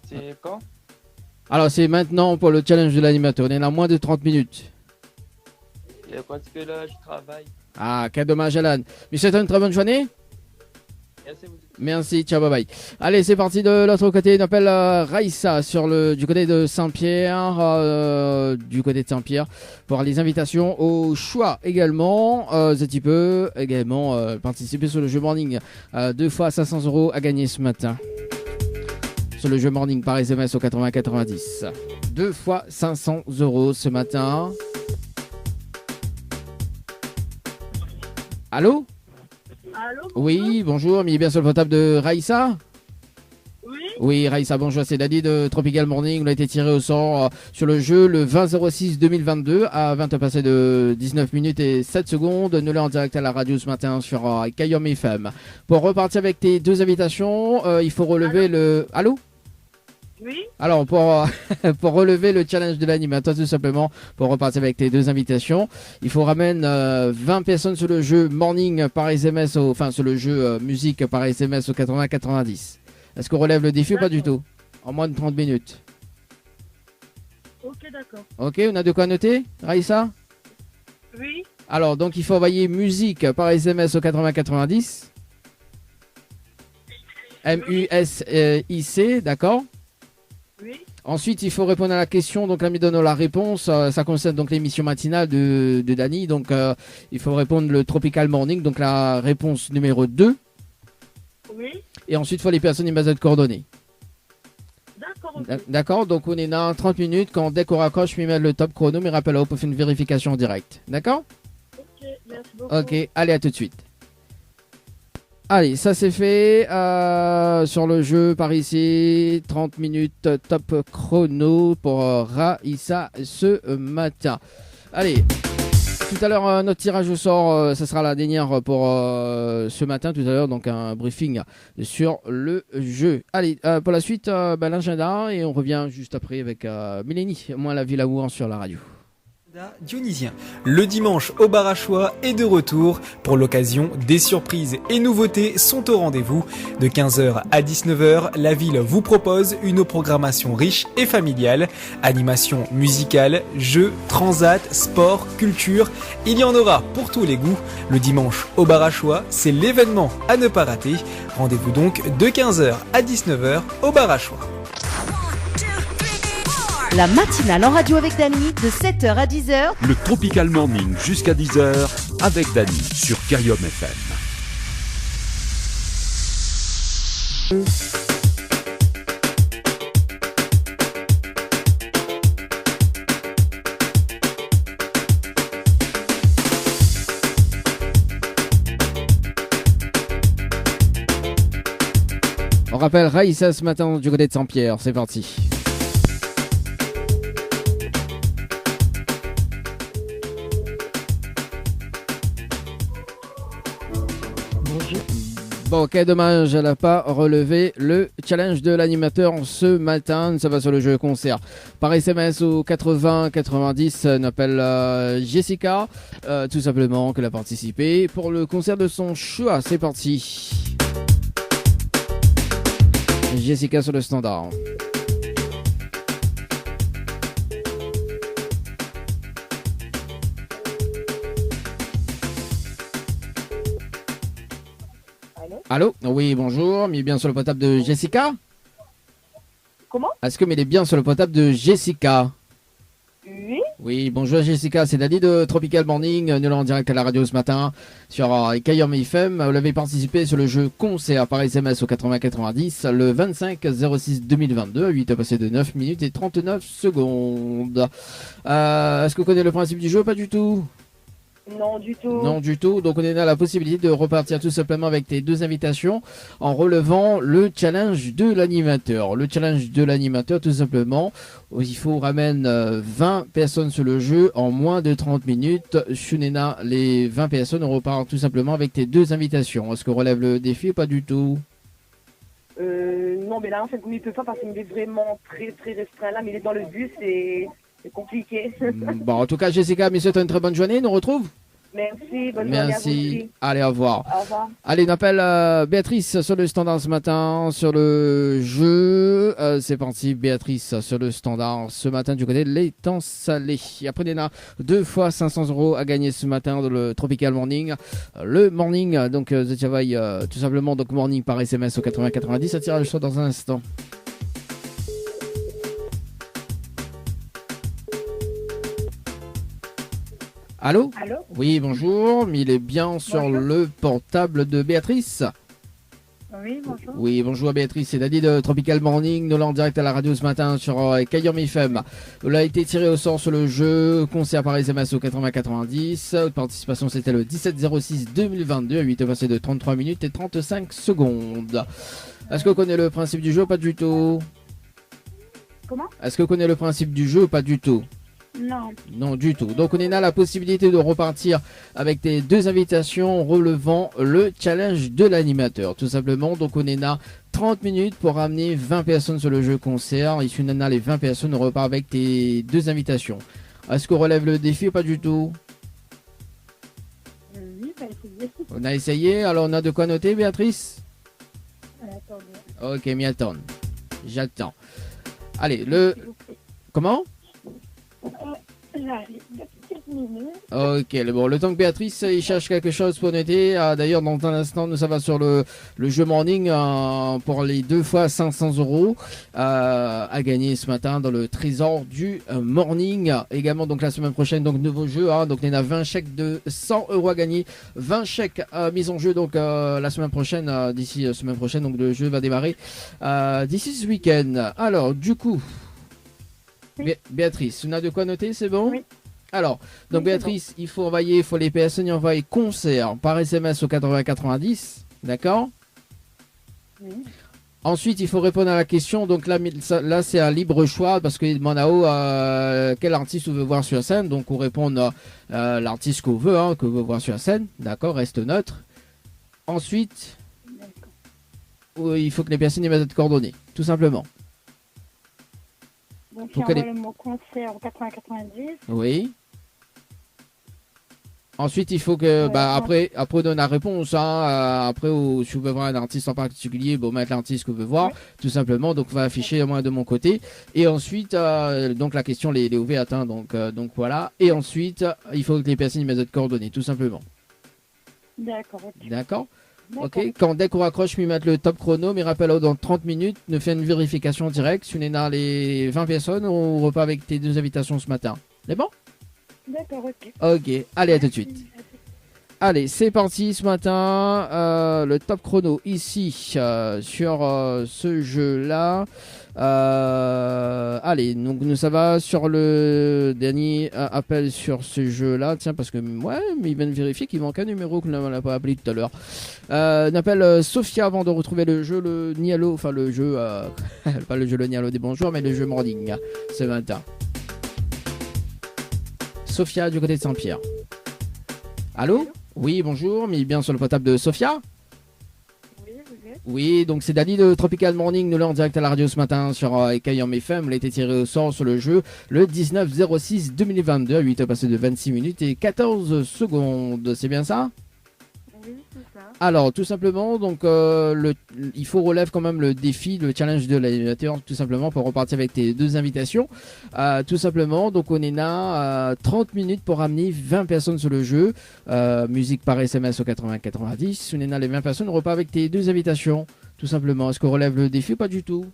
C'est quand? Alors c'est maintenant pour le challenge de l'animateur, on est à moins de 30 minutes. Parce que là je travaille. Ah, quel dommage Alan. Mais c'est une très bonne journée. Merci vous. Merci, ciao, bye bye. Allez, c'est parti de l'autre côté, on appelle Raïssa du côté de Saint-Pierre, pour les invitations au choix également. Tu peux également participer sur le jeu morning. 2 fois 500 € à gagner ce matin. Sur le jeu morning par SMS au 80-90. 2 fois 500 € ce matin. Allô? Allô? Oui, bonjour, mais bien sur le portable de Raïssa? Oui? Oui, Raïssa, bonjour, c'est Dani de Tropical Morning. On a été tiré au sort sur le jeu le 20-06-2022 à 20h passé de 19 minutes et 7 secondes. Nous l'avons en direct à la radio ce matin sur Kayom FM. Pour repartir avec tes deux invitations, il faut relever le... Allô? Oui? Alors, pour relever le challenge de l'animateur, tout simplement, pour repartir avec tes deux invitations, il faut ramener 20 personnes sur le jeu morning par SMS, sur le jeu musique par SMS au 80-90. Est-ce qu'on relève le défi ou pas du tout? En moins de 30 minutes. Ok, d'accord. Ok, on a de quoi noter, Raïssa? Oui? Alors, donc, il faut envoyer musique par SMS au 80-90. MUSIC, d'accord? Oui? Ensuite, il faut répondre à la question. Donc là, me donne la réponse. Ça concerne donc l'émission matinale de Dani. Donc, il faut répondre le Tropical Morning. Donc, la réponse numéro 2. Oui? Et ensuite, il faut les personnes et de coordonnées. D'accord, ok. D'accord. Donc, on est dans 30 minutes. Dès qu'on raccroche, je vais mettre le top chrono. Mais rappelle-le, pour faire une vérification en direct. D'accord? beaucoup. Ok, allez, à tout de suite. Allez, ça c'est fait. Sur le jeu par ici, 30 minutes top chrono pour Raïssa ce matin. Allez, tout à l'heure, notre tirage au sort, ça sera la dernière pour ce matin. Tout à l'heure, donc un briefing sur le jeu. Allez, pour la suite, l'agenda et on revient juste après avec Mélanie, moi la ville à Rouen sur la radio. Dionysien. Le dimanche au bar à choix est de retour. Pour l'occasion, des surprises et nouveautés sont au rendez-vous. De 15h à 19h, la ville vous propose une programmation riche et familiale. Animation musicale, jeux, transat, sport, culture. Il y en aura pour tous les goûts. Le dimanche au bar à choix, c'est l'événement à ne pas rater. Rendez-vous donc de 15h à 19h au bar à choix. La matinale en radio avec Dany de 7h à 10h. Le Tropical Morning jusqu'à 10h avec Dany sur Kayom FM. On rappelle Raïssa ce matin du côté de Saint-Pierre. C'est parti. Bon, quel dommage, elle n'a pas relevé le challenge de l'animateur ce matin. Ça va sur le jeu concert. Par SMS au 80 90, on appelle Jessica, tout simplement, qu'elle a participé pour le concert de son choix. C'est parti. Jessica sur le standard. Allô? Oui, bonjour. Mais bien sur le portable de Jessica? Comment? Est-ce que mais est bien sur le portable de Jessica? Oui. Oui, bonjour Jessica, c'est Dany de Tropical Morning, nous en direct à la radio ce matin sur Kayom FM. Vous l'avez participé sur le jeu concert par SMS au 8090 le 25 06 2022 à 8 passé de 9 minutes et 39 secondes. Est-ce que vous connaissez le principe du jeu? Pas du tout. Non, du tout. Non, du tout. Donc, on a la possibilité de repartir tout simplement avec tes deux invitations en relevant le challenge de l'animateur. Le challenge de l'animateur, tout simplement, il faut ramener 20 personnes sur le jeu en moins de 30 minutes. Shunena, les 20 personnes, on repart tout simplement avec tes deux invitations. Est-ce qu'on relève le défi ou pas du tout? Non, mais là, en fait, il ne peut pas parce qu'il est vraiment très, très restreint. Là, mais il est dans le bus et c'est compliqué. Bon, en tout cas, Jessica, mais c'est une très bonne journée. Nous on retrouve. Merci, bonne journée à vous aussi. Allez, au revoir. Au revoir. Allez, on appelle Béatrice sur le standard ce matin, sur le jeu. C'est parti, Béatrice sur le standard ce matin du côté de l'étang salé. Et après, on a 2 fois 500 € à gagner ce matin dans le Tropical Morning. Le Morning, donc, The Travail, tout simplement, donc Morning par SMS au 8090. Ça tire le choix dans un instant. Allô? Allô? Oui, bonjour. Il est bien sur le portable de Béatrice. Oui, bonjour. Oui, bonjour Béatrice. C'est Dany de Tropical Morning. Nous l'en direct à la radio ce matin sur Kayom FM. Vous a été tiré au sort sur le jeu concert par SMS au 8090. Votre participation, c'était le 17 06 2022 à 8 passé de 33 minutes et 35 secondes. Est-ce que vous connaissez le principe du jeu ou pas du tout? Comment? Est-ce que vous connaissez le principe du jeu ou pas du tout? Non. Non, du tout. Donc, on a la possibilité de repartir avec tes deux invitations relevant le challenge de l'animateur. Tout simplement, donc on a 30 minutes pour ramener 20 personnes sur le jeu concert. Et si on a les 20 personnes, on repart avec tes deux invitations. Est-ce qu'on relève le défi ou pas du tout? Oui, on va essayer. On a essayé. Alors, on a de quoi noter, Béatrice? Attendez. Ok, mais attends. J'attends. Allez, le... Comment? J'arrive, de petites minutes. Ok, bon, le temps que Béatrice il cherche quelque chose pour noter. D'ailleurs, dans un instant, nous ça va sur le jeu Morning pour les 2 fois 500 € à gagner ce matin dans le trésor du Morning. Également, donc la semaine prochaine, donc nouveau jeu. Donc on a 20 chèques de 100 € à gagner. 20 chèques mis en jeu donc la semaine prochaine. D'ici la semaine prochaine, donc le jeu va démarrer d'ici ce week-end. Alors, du coup. Oui. Béatrice, on a de quoi noter, c'est bon? Oui. Alors, donc Béatrice, il faut les personnes y envoyer concert par SMS au 8090, d'accord? Oui. Ensuite, il faut répondre à la question. Donc là, c'est un libre choix parce qu'il demande à haut quel artiste on veut voir sur scène. Donc on répond l'artiste qu'on veut, qu'on veut voir sur scène. D'accord, reste neutre. Ensuite, il faut que les personnes y mettent de coordonnées, tout simplement. Donc, Faut il qu'elle envoie le mot concert au 8090. Oui. Ensuite, il faut que, après, on donne la réponse. Après, si vous voulez voir un artiste en particulier, mettre l'artiste que vous voulez voir, tout simplement. Donc, on va afficher au moins de mon côté. Et ensuite, donc la question les ouverte. Donc voilà. Et ensuite, il faut que les personnes y mettent de coordonnées, tout simplement. D'accord. Ok. D'accord. Ok. Dès qu'on raccroche, lui mettre le top chrono, mais rappelle dans 30 minutes, nous fait une vérification directe. Si on est dans les 20 personnes, on repart avec tes 2 invitations ce matin. C'est bon? D'accord, ok. Ok, allez, à tout de suite. Allez, c'est parti ce matin. Le top chrono ici sur ce jeu-là. Allez, donc nous ça va sur le dernier appel sur ce jeu-là. Tiens, parce que mais il vient de vérifier qu'il manque un numéro que l'on n'a pas appelé tout à l'heure. On appelle Sophia avant de retrouver le jeu, le Nialo, enfin le jeu, pas le jeu le Nialo des bonjours, mais le jeu Morning ce matin. Sophia du côté de Saint-Pierre. Allô? Oui, bonjour, mais bien sur le portable de Sophia? Oui, vous êtes? Oui, donc c'est Dani de Tropical Morning, nous l'avons en direct à la radio ce matin sur Ekayam FM. Il a été tiré au sort sur le jeu le 19-06-2022, à 8h passé de 26 minutes et 14 secondes. C'est bien ça? Oui, c'est ça. Alors, tout simplement, donc il faut relever quand même le défi, le challenge de l'animateur, tout simplement, pour repartir avec tes 2 invitations. Tout simplement, donc on est là 30 minutes pour ramener 20 personnes sur le jeu. Musique par SMS au 80-90. On est là les 20 personnes, on repart avec tes 2 invitations, tout simplement. Est-ce qu'on relève le défi ou pas du tout?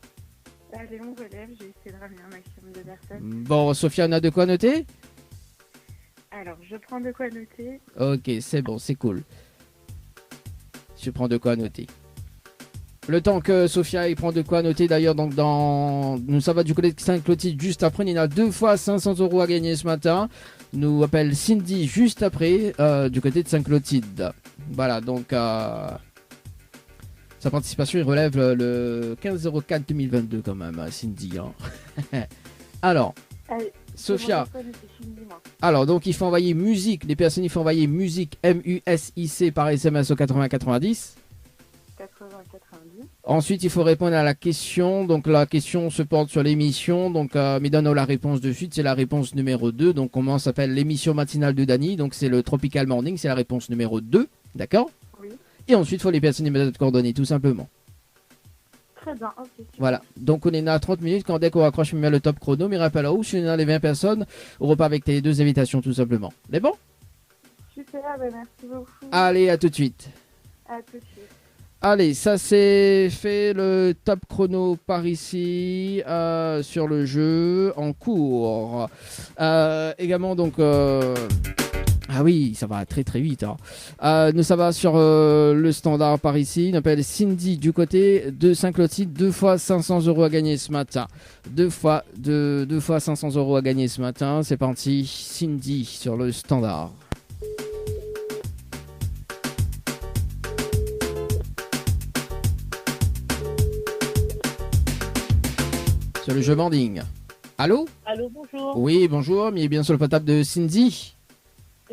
Allez, on relève, j'ai essayé de ramener un maximum de personnes. Bon, Sophia, on a de quoi noter? Alors, je prends de quoi noter. Ok, c'est bon, c'est cool. Je prends de quoi noter. Le temps que Sophia il prend de quoi noter d'ailleurs, donc nous ça va du côté de Saint-Clotilde juste après. Il y a 2 fois 500 € à gagner ce matin. Nous appelle Cindy juste après du côté de Saint-Clotilde. Voilà, donc sa participation il relève le 15/04/2022 quand même, Cindy. Alors, Allez, Sophia. Cindy, Alors, donc, il faut envoyer musique. Les personnes, il faut envoyer musique MUSIC par SMS au 80-90. 80-90. Ensuite, il faut répondre à la question. Donc, la question se porte sur l'émission. Donc, mais donne la réponse de suite. C'est la réponse numéro 2. Donc, comment s'appelle l'émission matinale de Dany? Donc, c'est le Tropical Morning. C'est la réponse numéro 2. D'accord? Oui. Et ensuite, il faut les personnes y mettre de coordonnées, tout simplement. Très bien, ok. Voilà, donc on est à 30 minutes. Dès qu'on raccroche, on met le top chrono. Mais rappelle là-haut, si on est dans les 20 personnes, on repart avec tes 2 invitations, tout simplement. Mais bon? Super, merci beaucoup. Allez, à tout de suite. À tout de suite. Allez, ça c'est fait, le top chrono par ici sur le jeu en cours. Également donc... Ah oui, ça va très très vite. Nous ça va sur le standard par ici. On appelle Cindy du côté de Saint-Clotilde. 2 fois 500 € à gagner ce matin. 2 fois 500 € à gagner ce matin. C'est parti, Cindy sur le standard. Sur le jeu Morning. Allô? Allô, bonjour. Oui, bonjour. Mais bien sur le portable de Cindy.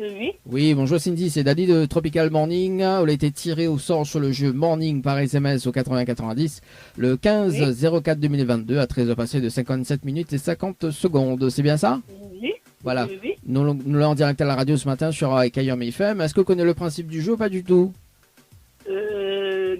Oui. Oui, bonjour Cindy, c'est Dany de Tropical Morning. On a été tiré au sort sur le jeu Morning par SMS au 80-90 le 15-04-2022 à 13h passé de 57 minutes et 50 secondes. C'est bien ça? Oui. Voilà. Oui. Nous l'avons en direct à la radio ce matin sur Ekayam FM. Est-ce que vous connaissez le principe du jeu ou pas du tout?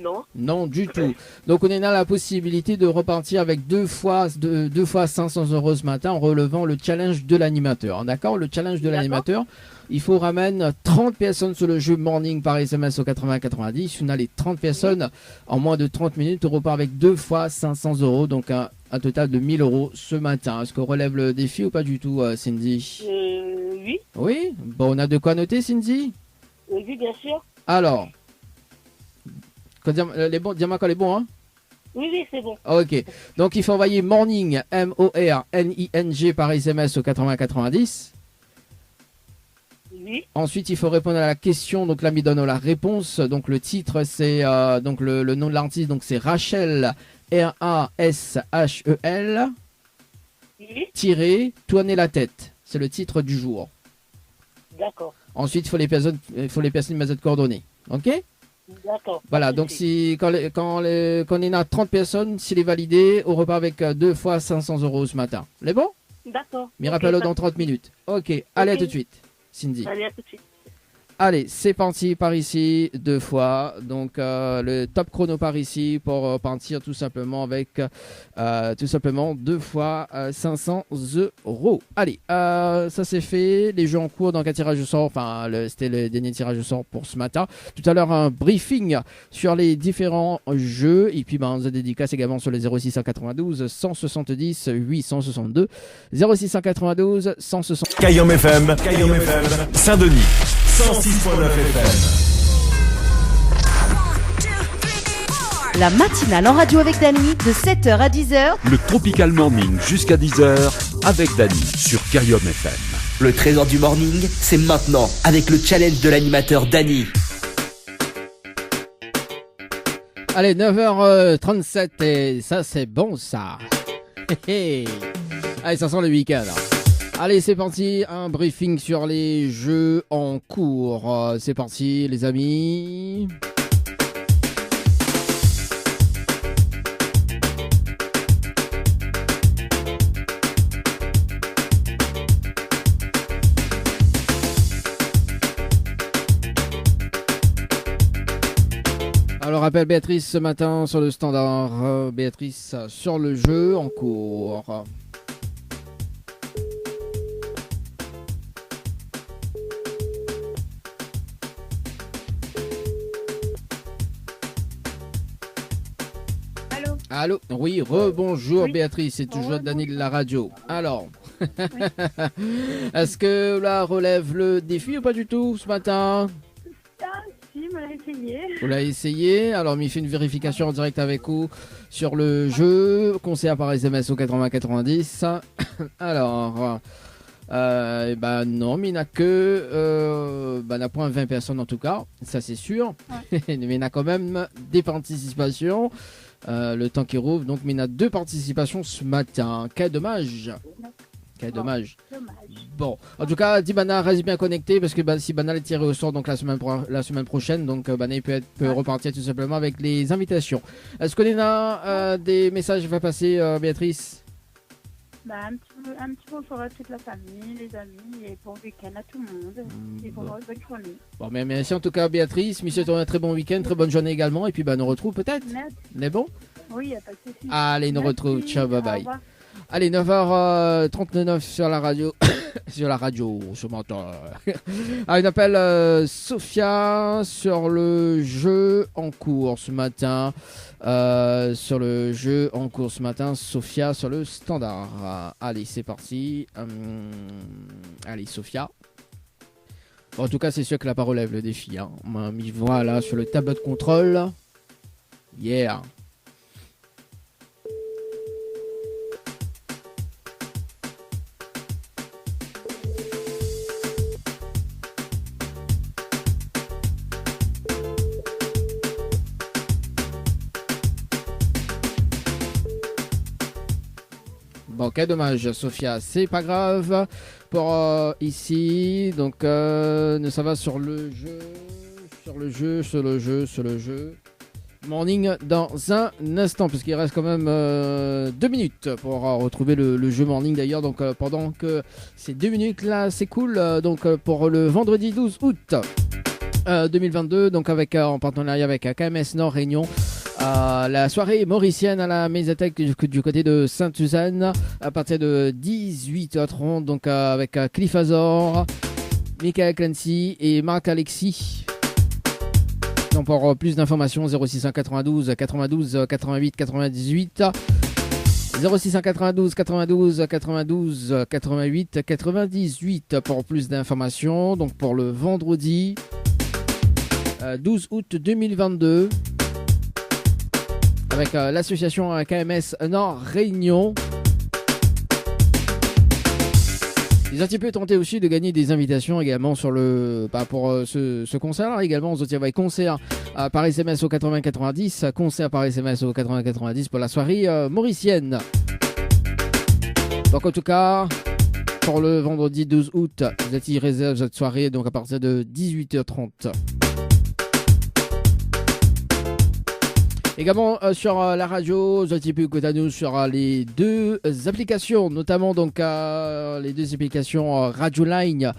Non. Non, du tout. Donc on est là la possibilité de repartir avec 2 fois 500 € ce matin en relevant le challenge de l'animateur. D'accord? Le challenge de l'animateur, il faut ramener 30 personnes sur le jeu Morning par SMS au 80-90. On a les 30 personnes en moins de 30 minutes. On repart avec 2 fois 500 €, donc un total de 1000 € ce matin. Est-ce qu'on relève le défi ou pas du tout, Cindy? Oui. Oui? Bon, on a de quoi noter, Cindy? Oui, bien sûr. Alors, dis-moi quand les bons, hein? Oui, c'est bon. Ok, donc il faut envoyer Morning, M-O-R-N-I-N-G par SMS au 80-90. Oui. Ensuite, il faut répondre à la question. Donc là, il donne la réponse. Donc le titre, c'est donc le nom de l'artiste. Donc c'est Rachel, Rashel, Oui. tiré, tourner la tête. C'est le titre du jour. D'accord. Ensuite, il faut les personnes de coordonnées. Ok? D'accord. Voilà, donc si, quand on est à 30 personnes, s'il est validé, on repart avec 2 fois 500 € ce matin. C'est bon? D'accord. Mais rappelle-le Ok, dans 30 minutes. Ok, allez, à tout de suite, Cindy. Allez, à tout de suite. Allez, c'est parti par ici, 2 fois. Donc, le top chrono par ici pour partir tout simplement avec 2 fois 500 €. Allez, ça c'est fait. Les jeux en cours, donc un tirage au sort. Enfin, c'était le dernier tirage au sort pour ce matin. Tout à l'heure, un briefing sur les différents jeux. Et puis, on se dédicace également sur les 0692 170 862. 0692 170. Cayenne FM, Saint-Denis. 106.9 FM. La matinale en radio avec Dany de 7h à 10h. Le Tropical Morning jusqu'à 10h avec Dany sur Cayenne FM. Le trésor du morning, c'est maintenant avec le challenge de l'animateur Dany. Allez, 9h37 et ça c'est bon ça. Allez, ça sent le week-end. Allez, c'est parti, un briefing sur les jeux en cours. C'est parti, les amis. Alors, appelle Béatrice ce matin sur le standard. Béatrice sur le jeu en cours. Allô? Oui, rebonjour oui. Béatrice, c'est toujours Dany de la radio. Alors, oui. Est-ce que là relève le défi ou pas du tout ce matin? Si, on l'a essayé. Vous l'avez essayé? Alors, il fait une vérification en direct avec vous sur le jeu. Conseil par SMS au 8090. Alors, non, mais il n'a que n'a point 20 personnes en tout cas, ça c'est sûr. Ouais. Mais il a quand même des participations. Le temps qui rouvre, donc, mais il a 2 participations ce matin. Quel dommage. Quel dommage. Bon, en tout cas, Dibana reste bien connecté parce que si Bana est tiré au sort donc la semaine prochaine, donc Bana peut repartir tout simplement avec les invitations. Est-ce qu'on a des messages à passer, Béatrice? Un petit peu pour toute la famille, les amis, et bon week-end à tout le monde. Et pour bonne journée. Bon, mais merci en tout cas, Béatrice. Monsieur, un très bon week-end, très bonne journée également. Et puis, nous retrouve peut-être. Merci. On est bon? Oui, il n'y a pas de souci. Allez, nous retrouve. Ciao, bye bye. Allez, 9h39 sur la radio. Sur la radio, je m'entends. On appelle Sophia sur le jeu en cours ce matin. Sur le jeu en cours ce matin, Sophia sur le standard. Allez, c'est parti. Allez, Sophia. Bon, en tout cas, c'est sûr que la parole lève le défi. Hein. On m'a mis voilà sur le tableau de contrôle. Yeah. Bon, ok, dommage, Sophia, c'est pas grave. Pour ici, donc, ça va sur le jeu. Morning dans un instant, puisqu'il reste quand même 2 minutes pour retrouver le jeu morning d'ailleurs. Donc, pendant que ces 2 minutes là s'écoulent, donc pour le vendredi 12 août 2022, donc en partenariat avec KMS Nord Réunion. La soirée mauricienne à la médiathèque du côté de Sainte-Suzanne à partir de 18h30, donc avec Cliff Azor, Michael Clancy et Marc Alexis. Donc pour plus d'informations, 0692 92 88 98 0692 92 92 88 98 pour plus d'informations. Donc pour le vendredi 12 août 2022 avec l'association KMS Nord Réunion. Ils ont un petit peu tenté aussi de gagner des invitations également sur le pour ce concert également. Ils ont concert par SMS au 8090, concert par SMS au 8090 pour la soirée mauricienne. Donc en tout cas, pour le vendredi 12 août, vous êtes y réserve cette soirée donc à partir de 18h30. Également sur la radio, vous êtes pu écouter nous sur les deux applications, notamment donc les deux applications Radio Line,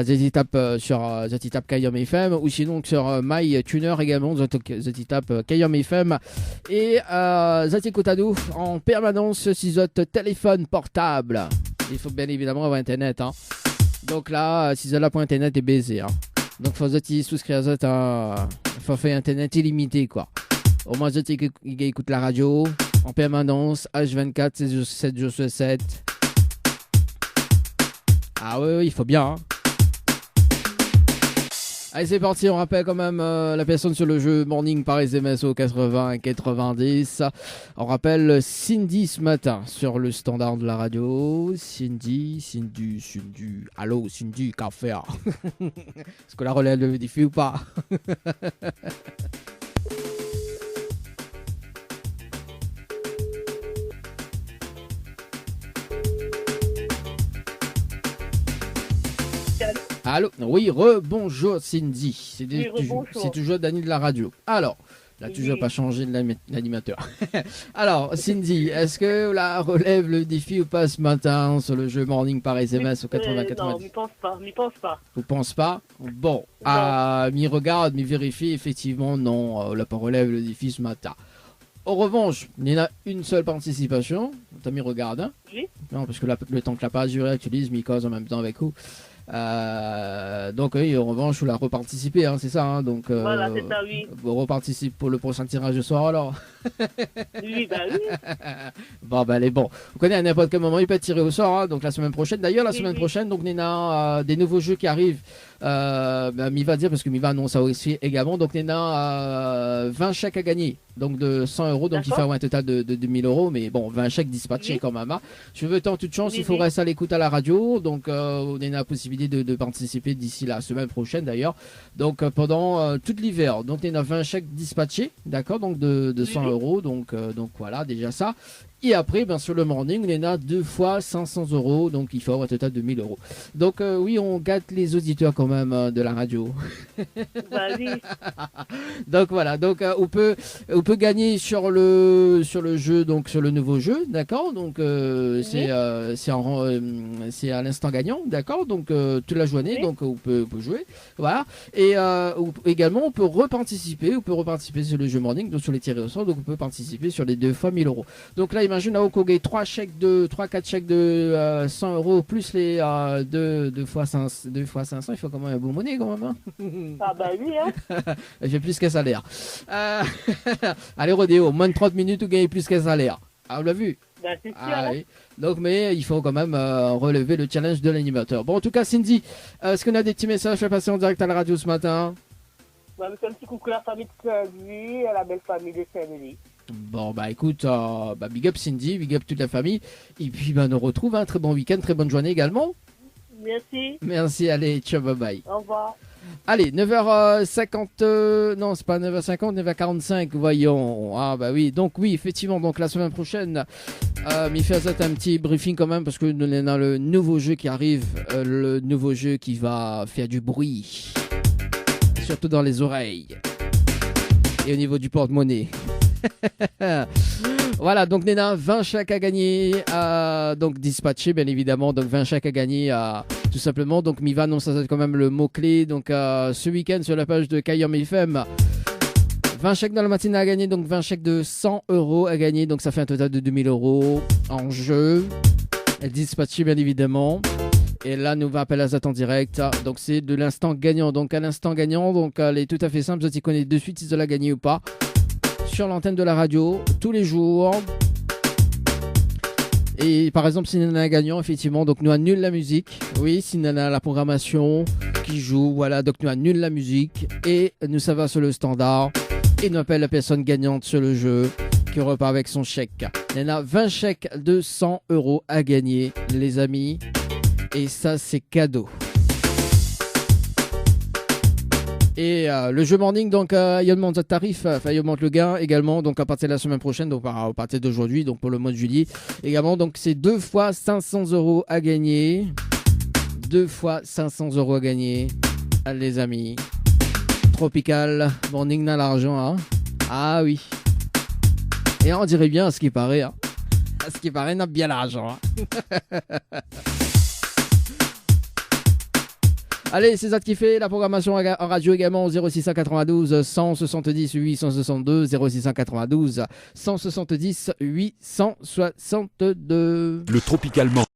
ZTAP sur ZTAP Kayom FM, ou sinon sur MyTuner également, ZTAP Kayom FM, et ZTAP nous en permanence sur votre téléphone portable. Il faut bien évidemment avoir internet, hein. Donc là, si vous n'avez pas internet, est baisé, hein. Donc faut souscrire à faut faire internet illimité, quoi. Au moins, je écoute la radio en permanence, H24, 7 jours sur 7. Ah oui, il faut bien. Hein. Allez, c'est parti. On rappelle quand même la personne sur le jeu Morning par SMS au 80-90. On rappelle Cindy ce matin sur le standard de la radio. Cindy. Allô, Cindy, qu'à faire? Est-ce que la relève le diffuse ou pas? Allô? Oui, rebonjour Cindy. C'est toujours Dany de la radio. Alors, là, toujours pas changé de l'animateur. Alors, Cindy, est-ce que la relève le défi ou pas ce matin sur le jeu Morning par SMS au 80-90? Non, m'y pense pas. Vous pensez pas? Bon, m'y regarde, m'y vérifie, effectivement, non, la pas relève le défi ce matin. En revanche, il y en a une seule participation. T'as mis regarde, hein? Oui. Non, parce que le temps que la page durée utilise Micos en même temps avec vous. Donc oui, en revanche, vous la reparticipez, hein, c'est ça, hein, donc voilà, c'est ça, oui. Vous reparticipez pour le prochain tirage de soir alors. Oui, bah oui. Bon, bah allez, bon. Vous connaissez à n'importe quel moment, il peut être tiré au sort, hein, donc la semaine prochaine. D'ailleurs, la semaine prochaine, donc Nena, des nouveaux jeux qui arrivent. Miva dire parce que Miva annonce ça aussi également. Donc Nena, 20 chèques à gagner, donc de 100 €, donc il fait un total de 2000 €, mais bon, 20 chèques dispatchés quand même. Hein. Je veux tant toute chance, il faut rester à l'écoute à la radio, donc Nena a la possibilité de participer d'ici la semaine prochaine d'ailleurs. Donc pendant tout l'hiver, donc Nena 20 chèques dispatchés, d'accord, donc de 100 €, donc voilà déjà ça. Et après, bien sûr, le morning, on a 2 fois 500 €, donc il faut avoir un total de 1000 €. Donc oui, on gâte les auditeurs quand même de la radio. Bah oui. Donc voilà, donc on peut gagner sur le jeu, donc sur le nouveau jeu, d'accord. Donc c'est à l'instant gagnant, d'accord. Donc toute la journée, donc on peut jouer, voilà. Et également on peut reparticiper sur le jeu morning, donc sur les tirés au sort, donc on peut participer sur les 2 fois 1000 €. Donc là, imagine à Okogé 3-4 chèques de 100 € plus les 2 fois 500, il faut quand même un beau monnaie quand même. Hein. Ah bah oui, hein. J'ai plus qu'un salaire. Allez, Rodéo, moins de 30 minutes, vous gagnez plus qu'un salaire. Ah, on l'a vu. Bah, c'est sûr, hein. Oui. Donc, mais il faut quand même relever le challenge de l'animateur. Bon, en tout cas, Cindy, est-ce qu'on a des petits messages à passer en direct à la radio ce matin? Bah, un petit coucou à la famille de Saint-Louis, à la belle famille de Saint-Louis. Bon, bah écoute, big up Cindy, big up toute la famille. Et puis, on nous retrouve. Un très bon week-end, très bonne journée également. Merci. Merci, allez, ciao, bye bye. Au revoir. Allez, 9h50, non, c'est pas 9h50, 9h45, voyons. Ah, bah oui, donc oui, effectivement, donc la semaine prochaine, m'y faire un petit briefing quand même, parce que nous avons le nouveau jeu qui arrive, le nouveau jeu qui va faire du bruit, surtout dans les oreilles, et au niveau du porte-monnaie. Voilà, donc Nena, 20 chèques à gagner, donc dispatché bien évidemment, donc 20 chèques à gagner tout simplement. Donc Miva annonce ça quand même le mot-clé, donc ce week-end sur la page de Kayom FM. 20 chèques dans la matinée à gagner, donc 20 chèques de 100 € à gagner, donc ça fait un total de 2000 € en jeu. Dispatché bien évidemment. Et là, nous va appeler à en direct. Donc c'est de l'instant gagnant. Donc à l'instant gagnant, donc elle est tout à fait simple, vous y connaissez de suite si vous la gagné ou pas. Sur l'antenne de la radio, tous les jours. Et par exemple, si Nana a gagnant, effectivement, donc nous annule la musique. Oui, si Nana a la programmation qui joue, voilà, donc nous annule la musique. Et nous, ça va sur le standard. Et nous appelle la personne gagnante sur le jeu qui repart avec son chèque. Nana, 20 chèques de 100 € à gagner, les amis. Et ça, c'est cadeau. Et le jeu morning, donc, il augmente le tarif, enfin, il augmente le gain également, donc à partir de la semaine prochaine, donc à partir d'aujourd'hui, donc pour le mois de juillet. Également, donc, c'est 2 fois 500 € à gagner. 2 fois 500 € à gagner, les amis. Tropical morning dans l'argent, hein. Ah oui. Et on dirait bien à ce qui paraît, hein. À ce qui paraît, on a bien l'argent, hein. Allez, c'est ça qui fait la programmation en radio également au 0692 170 862 0692 170 862. Le Tropical Morning.